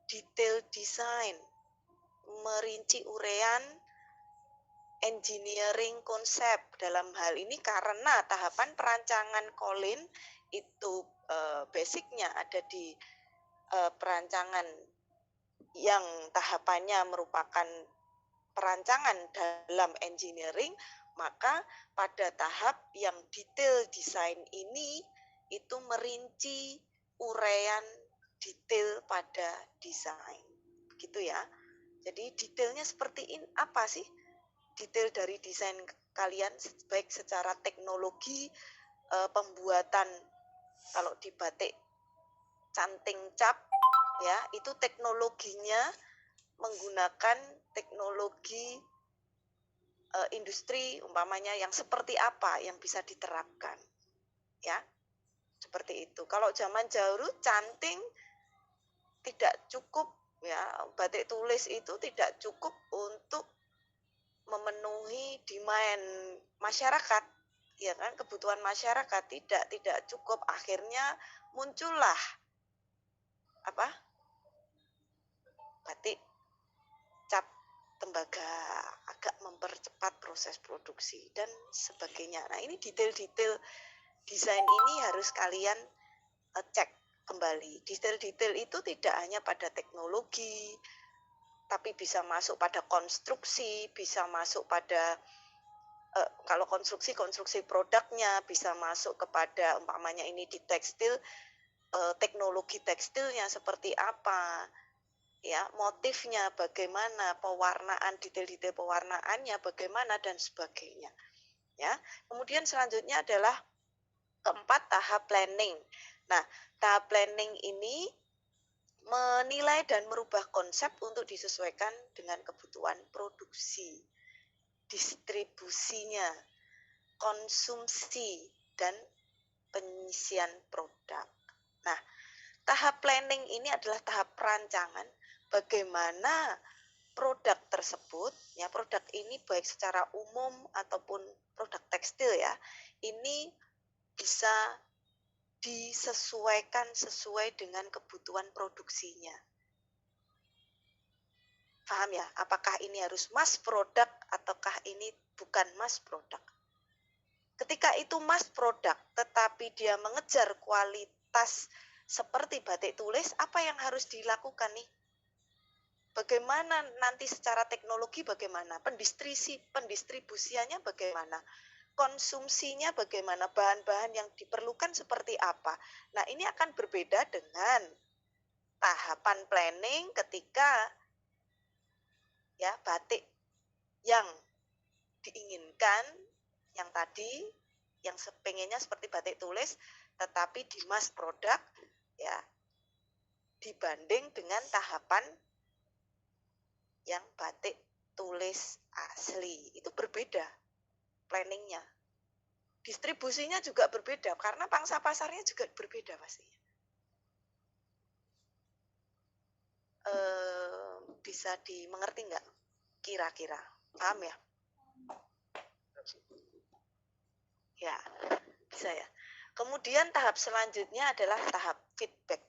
detail design, merinci urean engineering konsep dalam hal ini karena tahapan perancangan Colin itu basicnya ada di perancangan yang tahapannya merupakan perancangan dalam engineering, maka pada tahap yang detail design ini itu merinci urean detail pada desain. Begitu ya. Jadi detailnya seperti ini apa sih? Detail dari desain kalian baik secara teknologi pembuatan, kalau di batik canting cap ya, itu teknologinya menggunakan teknologi industri umpamanya yang seperti apa yang bisa diterapkan ya, seperti itu. Kalau zaman dahulu canting tidak cukup ya, batik tulis itu tidak cukup untuk memenuhi demand masyarakat ya kan, kebutuhan masyarakat tidak cukup, akhirnya muncullah batik cap tembaga, agak mempercepat proses produksi dan sebagainya. Nah, ini detail-detail desain ini harus kalian cek kembali. Detail-detail itu tidak hanya pada teknologi, tapi bisa masuk pada konstruksi, bisa masuk pada kalau konstruksi produknya, bisa masuk kepada umpamanya ini di tekstil, teknologi tekstilnya seperti apa, ya, motifnya bagaimana, pewarnaan, detail-detail pewarnaannya bagaimana dan sebagainya. Ya, kemudian selanjutnya adalah keempat, tahap planning. Nah, tahap planning ini menilai dan merubah konsep untuk disesuaikan dengan kebutuhan produksi, distribusinya, konsumsi, dan pengisian produk. Nah, tahap planning ini adalah tahap perancangan bagaimana produk tersebut, ya, produk ini baik secara umum ataupun produk tekstil ya, ini bisa disesuaikan sesuai dengan kebutuhan produksinya. Paham ya? Apakah ini harus mass product ataukah ini bukan mass product? Ketika itu mass product, tetapi dia mengejar kualitas seperti batik tulis, apa yang harus dilakukan nih? Bagaimana nanti secara teknologi bagaimana? Pendistribusiannya bagaimana? Konsumsinya bagaimana? Bahan-bahan yang diperlukan seperti apa? Nah, ini akan berbeda dengan tahapan planning ketika ya batik yang diinginkan, yang tadi, yang pengennya seperti batik tulis, tetapi di mass product, ya, dibanding dengan tahapan yang batik tulis asli, itu berbeda planningnya. distribusinya juga berbeda karena pangsa pasarnya juga berbeda pastinya. Bisa dimengerti nggak? Kira-kira paham ya? Ya, bisa ya. Kemudian tahap selanjutnya adalah tahap feedback.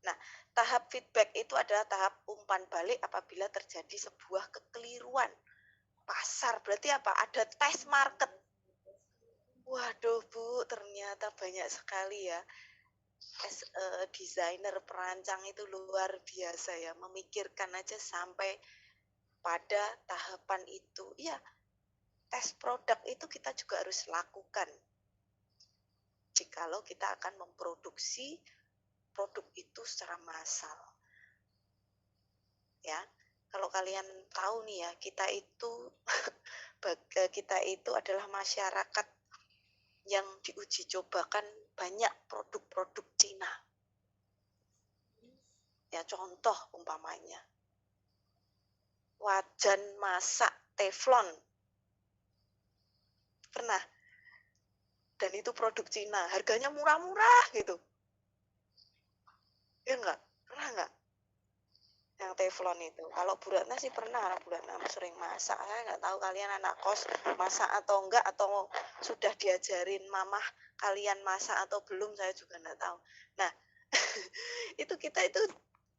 Nah, tahap feedback itu adalah tahap umpan balik apabila terjadi sebuah kekeliruan pasar. Berarti apa? Ada test market. Waduh Bu, ternyata banyak sekali ya. As a desainer perancang itu luar biasa ya. Memikirkan aja sampai pada tahapan itu. Iya, tes produk itu kita juga harus lakukan. Jikalau kita akan memproduksi produk itu secara massal. Ya, kalau kalian tahu nih ya, kita itu adalah masyarakat yang diuji cobakan banyak produk-produk Cina. Ya, contoh umpamanya wajan masak teflon. Pernah? Dan itu produk Cina, harganya murah-murah gitu. Ya enggak? Pernah enggak? Yang teflon itu. Kalau Bu Ratna sih pernah, Bu Ratna sering masak. Saya nggak tahu kalian anak kos masak atau enggak, atau sudah diajarin mamah kalian masak atau belum, saya juga nggak tahu. Nah, kita itu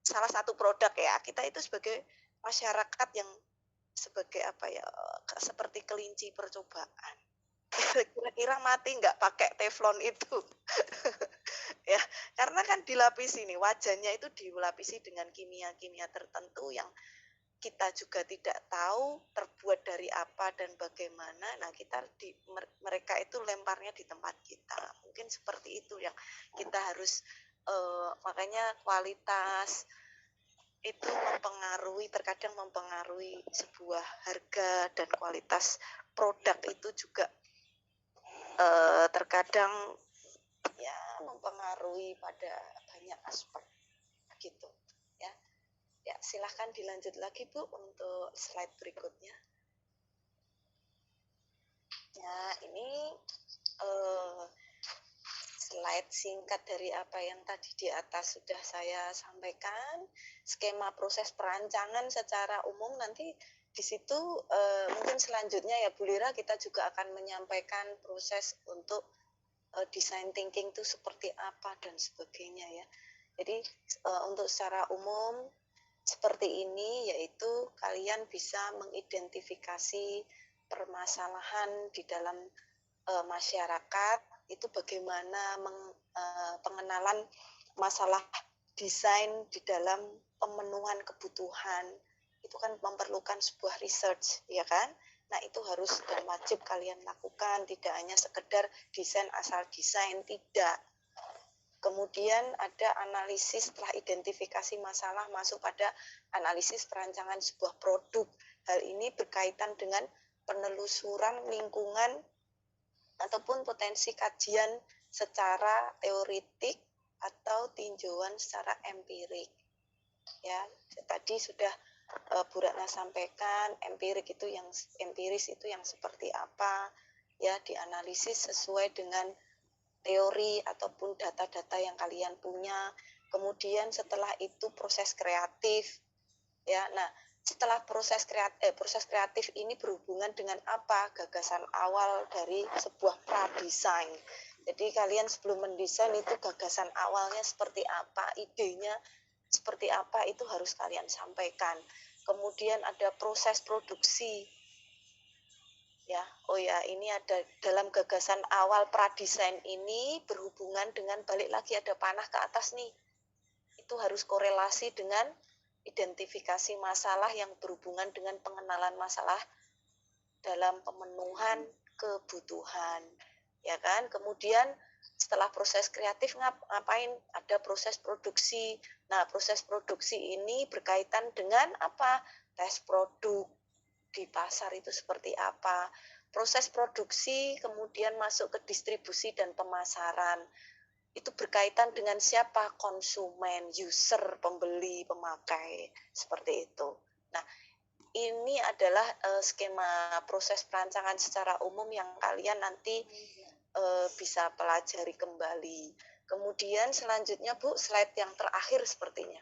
salah satu produk ya. Kita itu sebagai masyarakat yang sebagai apa ya, seperti kelinci percobaan. Kira-kira mati nggak pakai teflon itu? Ya, karena kan dilapisi nih, wajannya itu dilapisi dengan kimia-kimia tertentu yang kita juga tidak tahu terbuat dari apa dan bagaimana. Nah, mereka itu lemparnya di tempat kita. Mungkin seperti itu yang kita harus makanya kualitas itu terkadang mempengaruhi sebuah harga, dan kualitas produk itu juga terkadang ya mempengaruhi pada banyak aspek gitu ya. Ya, silahkan dilanjut lagi Bu untuk slide berikutnya. Ya, ini slide singkat dari apa yang tadi di atas sudah saya sampaikan. Skema proses perancangan secara umum nanti di situ mungkin selanjutnya ya Bu Lira, kita juga akan menyampaikan proses untuk design thinking itu seperti apa dan sebagainya ya. Jadi untuk secara umum seperti ini, yaitu kalian bisa mengidentifikasi permasalahan di dalam masyarakat, itu bagaimana pengenalan masalah desain di dalam pemenuhan kebutuhan. Itu kan memerlukan sebuah research, ya kan? Nah, itu harus dan wajib kalian lakukan, tidak hanya sekedar desain asal desain, tidak. Kemudian ada analisis setelah identifikasi masalah, masuk pada analisis perancangan sebuah produk. Hal ini berkaitan dengan penelusuran lingkungan ataupun potensi kajian secara teoritik atau tinjauan secara empirik. Ya, tadi sudah Bu Ratna sampaikan, empiris itu yang seperti apa, ya, dianalisis sesuai dengan teori ataupun data-data yang kalian punya. Kemudian setelah itu proses kreatif, ya. Nah, setelah proses kreatif ini berhubungan dengan apa? Gagasan awal dari sebuah pradesain. Jadi kalian sebelum mendesain itu gagasan awalnya seperti apa, idenya seperti apa, itu harus kalian sampaikan. Kemudian ada proses produksi. Ya, oh ya, ini ada dalam gagasan awal pradesain ini berhubungan dengan, balik lagi ada panah ke atas nih. Itu harus korelasi dengan identifikasi masalah yang berhubungan dengan pengenalan masalah dalam pemenuhan kebutuhan. Ya kan? Kemudian setelah proses kreatif ngapain? Ada proses produksi. Nah, proses produksi ini berkaitan dengan apa? Tes produk di pasar itu seperti apa, proses produksi, kemudian masuk ke distribusi dan pemasaran. Itu berkaitan dengan siapa? Konsumen, user, pembeli, pemakai, seperti itu. Nah, ini adalah skema proses perancangan secara umum yang kalian nanti bisa pelajari kembali. Kemudian selanjutnya Bu, slide yang terakhir sepertinya.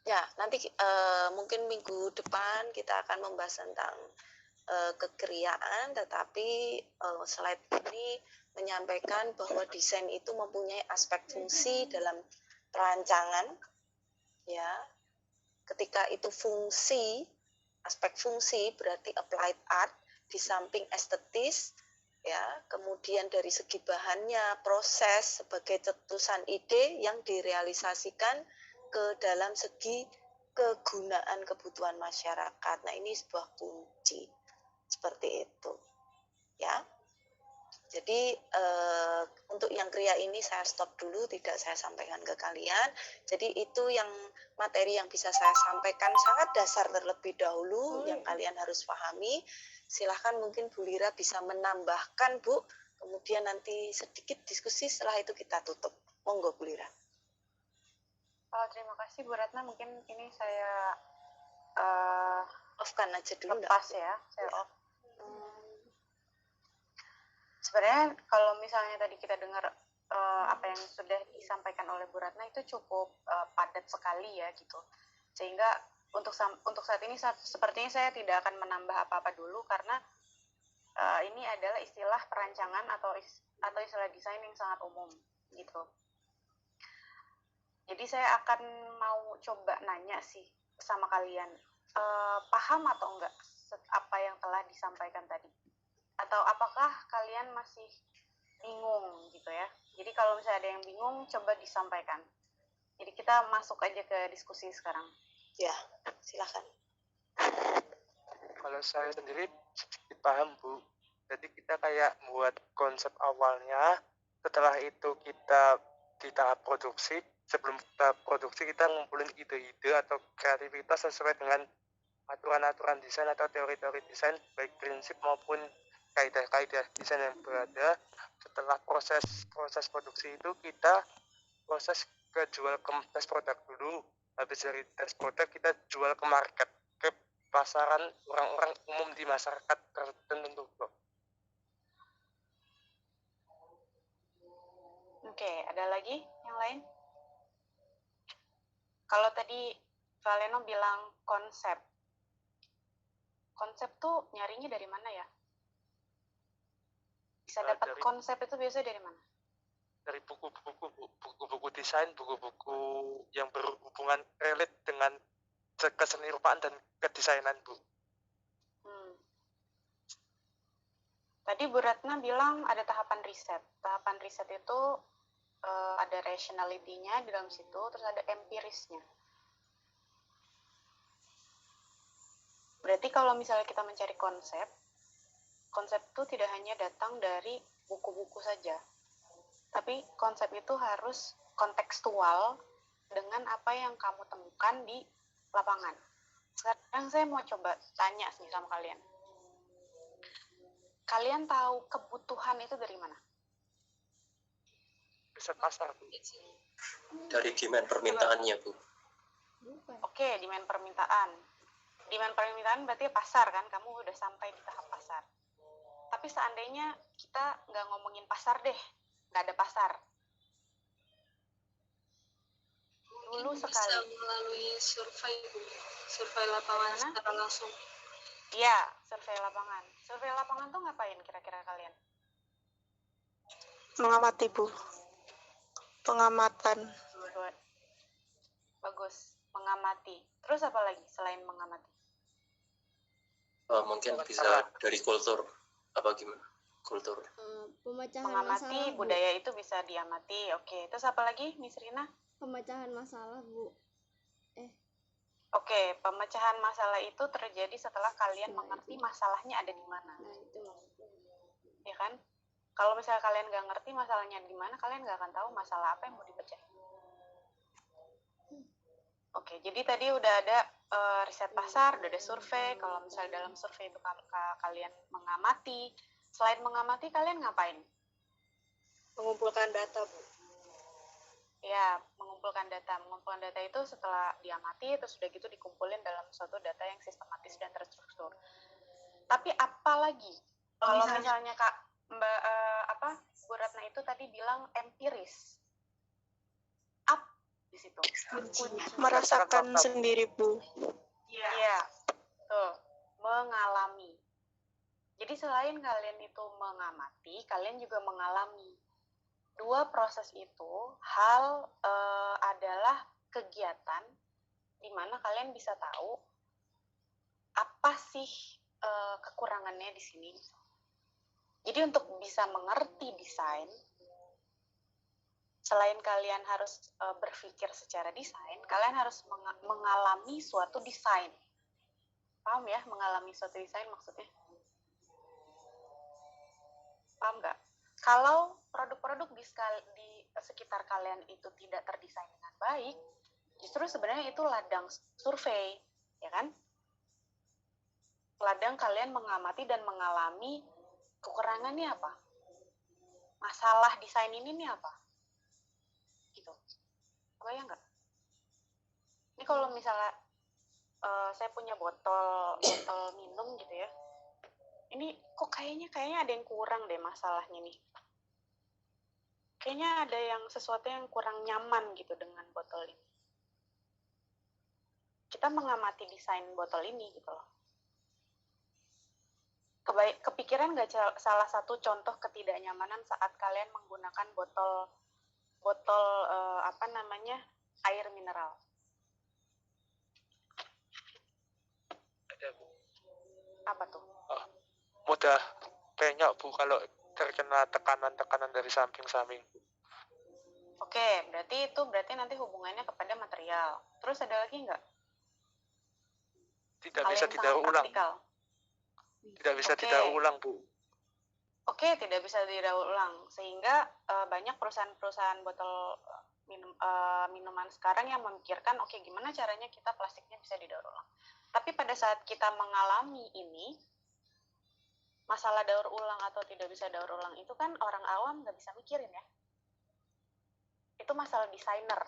Ya, nanti mungkin minggu depan kita akan membahas tentang kekeriaan, tetapi slide ini menyampaikan bahwa desain itu mempunyai aspek fungsi dalam perancangan, ya. Ketika itu fungsi, aspek fungsi berarti applied art, di samping estetis, ya. Kemudian dari segi bahannya, proses sebagai cetusan ide yang direalisasikan ke dalam segi kegunaan kebutuhan masyarakat. Nah, ini sebuah kunci seperti itu, ya. Jadi untuk yang kriya ini saya stop dulu, tidak saya sampaikan ke kalian. Jadi itu yang materi yang bisa saya sampaikan sangat dasar terlebih dahulu yang kalian harus pahami. Silahkan mungkin Bu Lira bisa menambahkan, Bu. Kemudian nanti sedikit diskusi, setelah itu kita tutup. Monggo Bu Lira. Terima kasih Bu Ratna. Mungkin ini saya off-kan aja dulu. Lepas ya, saya off. Sebenarnya kalau misalnya tadi kita dengar apa yang sudah disampaikan oleh Bu Ratna itu cukup padat sekali ya gitu. Sehingga untuk saat ini sepertinya saya tidak akan menambah apa-apa dulu karena ini adalah istilah perancangan atau istilah desain yang sangat umum gitu. Jadi saya akan mau coba nanya sih sama kalian, paham atau enggak apa yang telah disampaikan tadi? Atau apakah kalian masih bingung gitu ya? Jadi kalau misalnya ada yang bingung, coba disampaikan. Jadi kita masuk aja ke diskusi sekarang. Ya, silakan. Kalau saya sendiri sedikit paham Bu. Jadi kita kayak buat konsep awalnya, setelah itu kita di tahap produksi, sebelum kita produksi kita ngumpulin ide-ide atau kreativitas sesuai dengan aturan-aturan desain atau teori-teori desain, baik prinsip maupun kaidah-kaidah desain yang berada. Setelah proses produksi itu kita proses jual ke tes produk dulu. Habis dari tes produk kita jual ke market, ke pasaran orang-orang umum di masyarakat tertentu. Oke, ada lagi yang lain? Kalau tadi Valeno bilang konsep tuh nyarinya dari mana ya? Bisa dapat konsep itu biasanya dari mana? Dari buku-buku desain, buku-buku yang berhubungan relate dengan kesenirupan dan kedesainan, Bu. Tadi Bu Ratna bilang ada tahapan riset. Tahapan riset itu ada rationality-nya di dalam situ, terus ada empirisnya. Berarti kalau misalnya kita mencari konsep itu tidak hanya datang dari buku-buku saja, tapi konsep itu harus kontekstual dengan apa yang kamu temukan di lapangan. Sekarang saya mau coba tanya nih sama kalian. Kalian tahu kebutuhan itu dari mana? Riset pasar, Bu. Dari demand permintaannya, Bu. Oke, demand permintaan. Demand permintaan berarti pasar kan? Kamu udah sampai di tahap pasar. Tapi seandainya kita nggak ngomongin pasar deh, nggak ada pasar. Dulu mungkin sekali. Bisa melalui survei lapangan secara langsung. Iya, survei lapangan. Survei lapangan tuh ngapain kira-kira kalian? Mengamati, Bu. Pengamatan. Bagus, mengamati. Terus apa lagi selain mengamati? Mungkin bisa dari kultur. Apa gimana? Kultur. Pemecahan Mengamati masalah, budaya itu bisa diamati. Oke, terus apa lagi, Miss Rina? Pemecahan masalah, Bu. Oke, pemecahan masalah itu terjadi setelah kalian mengerti masalahnya ada di mana. Nah, itu maksudnya. Ya kan? Kalau misalnya kalian nggak ngerti masalahnya di mana, kalian nggak akan tahu masalah apa yang mau dipecah. Oke, jadi tadi udah ada riset pasar, udah ada survei. Kalau misalnya dalam survei itu kalian mengamati, selain mengamati, kalian ngapain? Mengumpulkan data, Bu. Ya, mengumpulkan data. Mengumpulkan data itu setelah diamati, terus sudah gitu dikumpulin dalam suatu data yang sistematis dan terstruktur. Tapi apalagi kalau misalnya Kak Mbak Bu Ratna itu tadi bilang empiris, up di situ. Merasakan sendiri, Bu. Iya, tuh mengalami. Jadi selain kalian itu mengamati, kalian juga mengalami. Dua proses itu adalah kegiatan di mana kalian bisa tahu apa sih kekurangannya di sini. Jadi untuk bisa mengerti desain, selain kalian harus berpikir secara desain, kalian harus mengalami suatu desain. Paham ya, mengalami suatu desain maksudnya? Paham nggak? Kalau produk-produk di sekitar kalian itu tidak terdesain dengan baik, justru sebenarnya itu ladang survei, ya kan? Ladang kalian mengamati dan mengalami kekurangannya apa? Masalah desain ini nih apa? Gitu. Kebayang nggak? Ini kalau misalnya saya punya botol minum gitu ya, ini kok kayaknya ada yang kurang deh masalahnya nih. Kayaknya ada yang sesuatu yang kurang nyaman gitu dengan botol ini. Kita mengamati desain botol ini gitu loh. Kepikiran nggak salah satu contoh ketidaknyamanan saat kalian menggunakan botol air mineral? Ada, Bu. Apa tuh? Mudah penyok, Bu, kalau terkena tekanan dari samping-samping. Oke, berarti nanti hubungannya kepada material. Terus ada lagi nggak? Tidak bisa didaur ulang. Tidak bisa didaur ulang, Bu. Oke, tidak bisa didaur ulang. Sehingga banyak perusahaan-perusahaan botol minuman sekarang yang memikirkan, oke, gimana caranya kita plastiknya bisa didaur ulang. Tapi pada saat kita mengalami ini, masalah daur ulang atau tidak bisa daur ulang itu kan orang awam nggak bisa mikirin ya. Itu masalah desainer.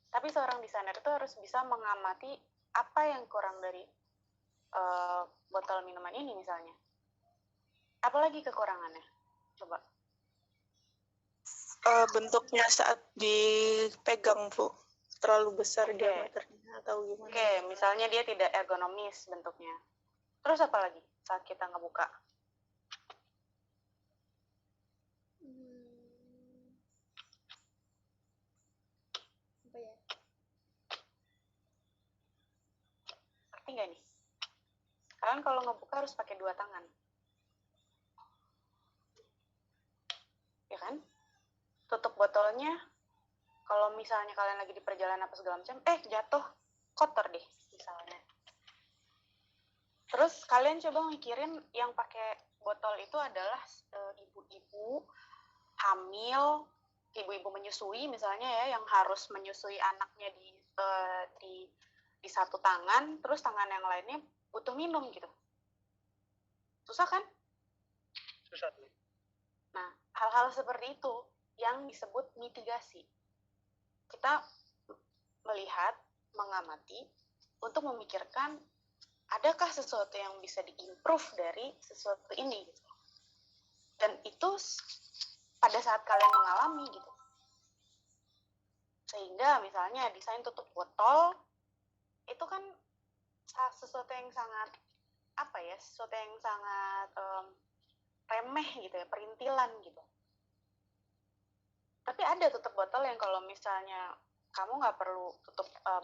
Tapi seorang desainer itu harus bisa mengamati apa yang kurang dari botol minuman ini misalnya. Apalagi kekurangannya? Coba. Bentuknya saat dipegang, Bu. Terlalu besar diameternya atau gimana? Oke, misalnya dia tidak ergonomis bentuknya. Terus apa lagi saat kita ngebuka? Apa ya? Ngerti nggak nih? Kalian kalau ngebuka harus pakai 2 tangan. Ya kan? Tutup botolnya, kalau misalnya kalian lagi di perjalanan apa segala macam, jatuh, kotor deh misalnya. Terus kalian coba mikirin yang pakai botol itu adalah ibu-ibu hamil, ibu-ibu menyusui misalnya ya, yang harus menyusui anaknya di satu tangan, terus tangan yang lainnya butuh minum gitu. Susah kan? Susah, Bu. Nah, hal-hal seperti itu yang disebut mitigasi. Kita melihat, mengamati, untuk memikirkan adakah sesuatu yang bisa diimprove dari sesuatu ini gitu. Dan itu pada saat kalian mengalami gitu. Sehingga misalnya desain tutup botol itu kan sesuatu yang sangat sesuatu yang sangat remeh gitu ya, perintilan gitu. Tapi ada tutup botol yang kalau misalnya kamu nggak perlu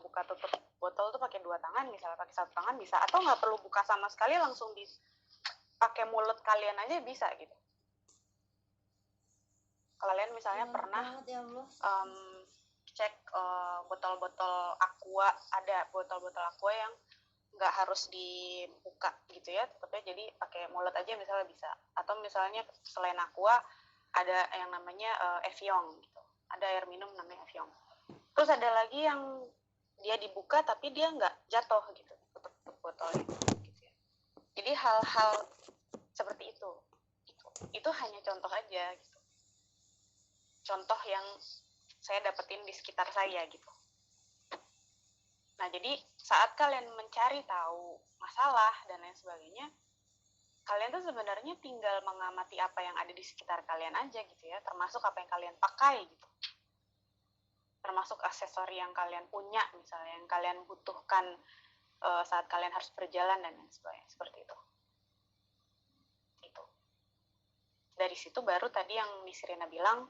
buka tutup botol tuh pakai 2 tangan, misalnya pakai 1 tangan bisa, atau nggak perlu buka sama sekali, langsung pakai mulut kalian aja bisa gitu. Kalian misalnya pernah cek botol-botol aqua, ada botol-botol aqua yang nggak harus dibuka gitu ya, tutupnya, jadi pakai mulut aja misalnya bisa. Atau misalnya selain aqua ada yang namanya Evian gitu, ada air minum namanya Evian. Terus ada lagi yang dia dibuka tapi dia nggak jatuh gitu, tutup botolnya gitu ya. Jadi hal-hal seperti itu hanya contoh aja gitu. contoh yang saya dapetin di sekitar saya gitu. Nah, jadi saat kalian mencari tahu masalah dan lain sebagainya, kalian tuh sebenarnya tinggal mengamati apa yang ada di sekitar kalian aja gitu ya, termasuk apa yang kalian pakai gitu. Termasuk aksesori yang kalian punya misalnya, yang kalian butuhkan saat kalian harus berjalan dan lain sebagainya, seperti itu. Itu. Dari situ baru tadi yang Miss Rina bilang,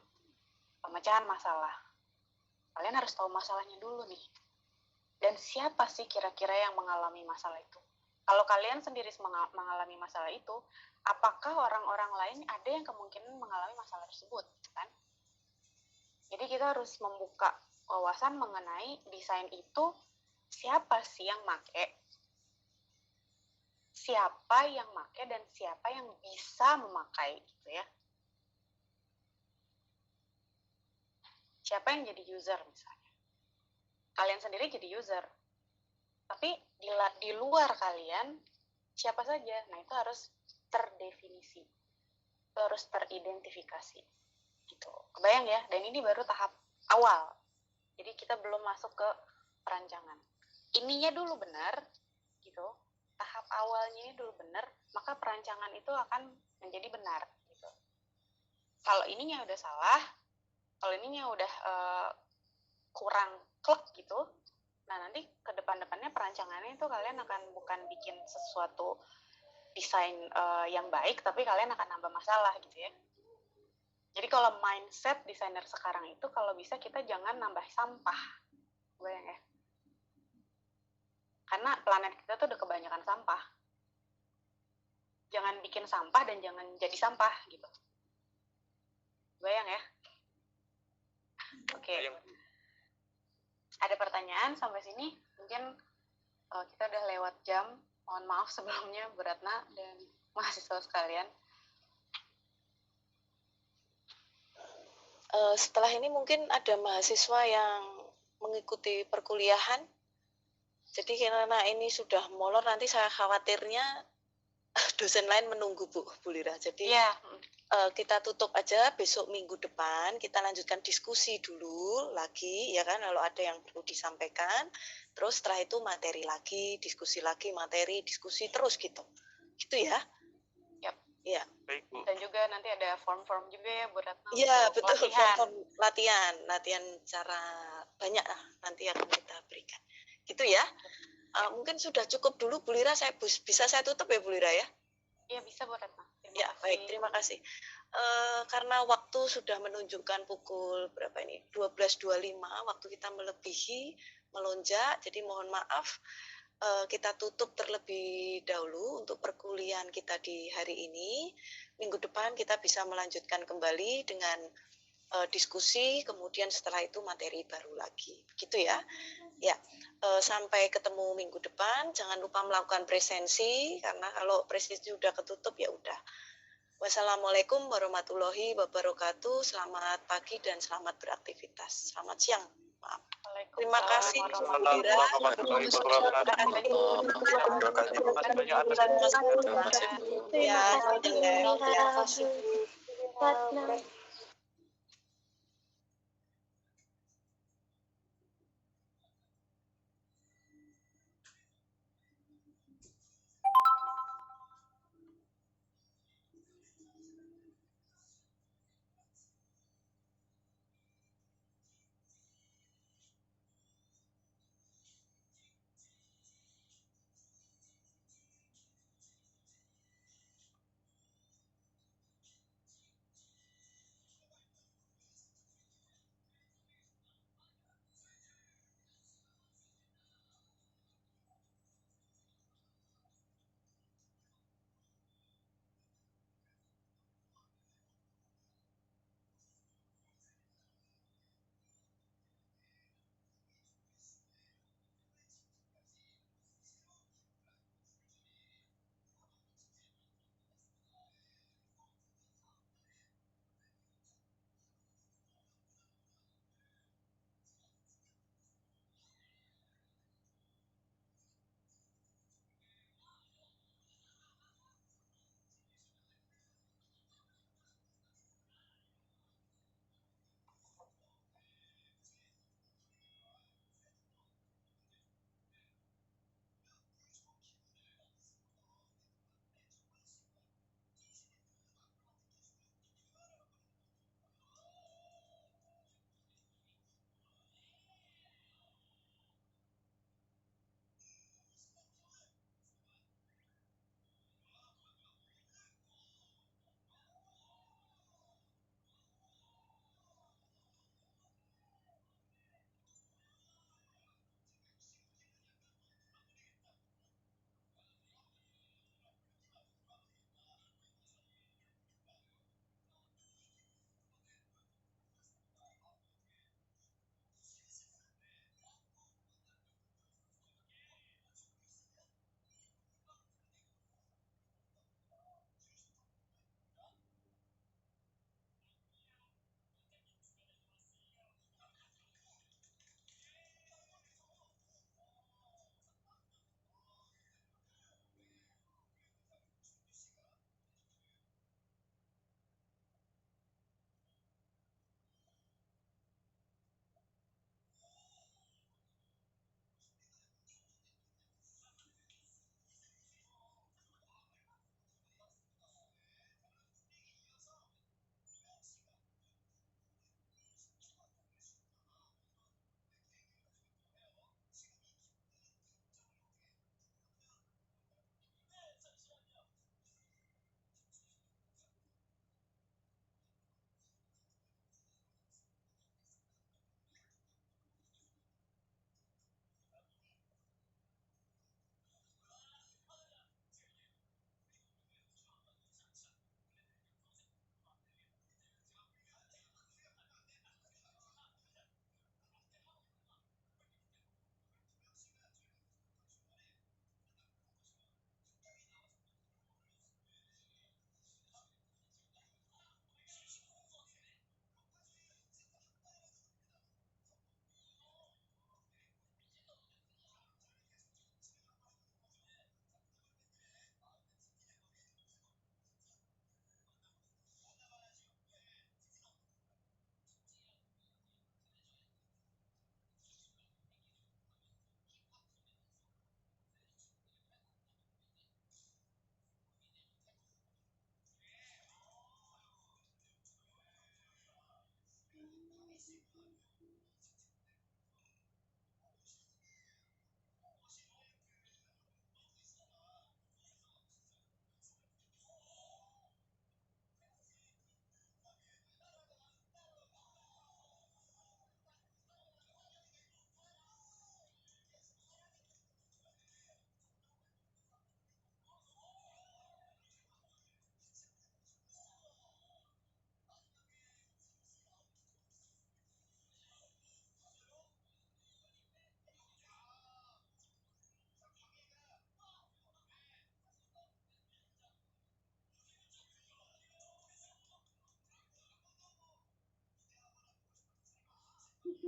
pemecahan masalah. Kalian harus tahu masalahnya dulu nih. Dan siapa sih kira-kira yang mengalami masalah itu? Kalau kalian sendiri mengalami masalah itu, apakah orang-orang lain ada yang kemungkinan mengalami masalah tersebut? Kan? Jadi kita harus membuka wawasan mengenai desain itu, siapa sih yang make, siapa yang make, dan siapa yang bisa memakai, gitu ya. Siapa yang jadi user misalnya. Kalian sendiri jadi user. Tapi di luar kalian, siapa saja. Nah, itu harus terdefinisi. Itu harus teridentifikasi. Gitu. Kebayang ya? Dan ini baru tahap awal. Jadi kita belum masuk ke perancangan. Ininya dulu benar, gitu. Tahap awalnya ini dulu benar, maka perancangan itu akan menjadi benar. Gitu. Kalau ininya udah salah, kalau ininya udah kurang klek gitu, nah nanti ke depan-depannya perancangannya itu kalian akan bukan bikin sesuatu desain yang baik, tapi kalian akan nambah masalah gitu ya. Jadi kalau mindset desainer sekarang itu, kalau bisa kita jangan nambah sampah, bayang ya. Karena planet kita tuh udah kebanyakan sampah. Jangan bikin sampah dan jangan jadi sampah gitu. Bayang ya. Oke. Ada pertanyaan sampai sini? Mungkin kita udah lewat jam. Mohon maaf sebelumnya Bu Ratna dan mahasiswa sekalian. Setelah ini mungkin ada mahasiswa yang mengikuti perkuliahan. Jadi karena ini sudah molor, nanti saya khawatirnya dosen lain menunggu Bu Lira. Jadi ya, kita tutup aja, besok minggu depan kita lanjutkan diskusi dulu lagi ya kan, kalau ada yang perlu disampaikan, terus setelah itu materi lagi, diskusi lagi, materi, diskusi terus gitu ya. Yap. Ya. Baik, Bu. Dan juga nanti ada form-form juga ya Bu Ratna. Iya, betul, latihan. latihan cara banyak lah nanti akan kita berikan. Gitu ya. Mungkin sudah cukup dulu Bu Lira, bisa saya tutup ya Bu Lira ya? Iya, bisa Bu Ratna. Ya, baik, terima kasih. Karena waktu sudah menunjukkan pukul berapa ini? 12.25, waktu kita melebihi, melonjak, jadi mohon maaf, kita tutup terlebih dahulu untuk perkuliahan kita di hari ini. Minggu depan kita bisa melanjutkan kembali dengan diskusi, kemudian setelah itu materi baru lagi. Begitu ya. Ya, sampai ketemu minggu depan. Jangan lupa melakukan presensi, karena kalau presensi sudah ketutup ya udah. Wassalamualaikum warahmatullahi wabarakatuh. Selamat pagi dan selamat beraktivitas. Selamat siang. Maaf. Terima kasih Bu Lira. Terima kasih.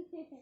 Hehehehe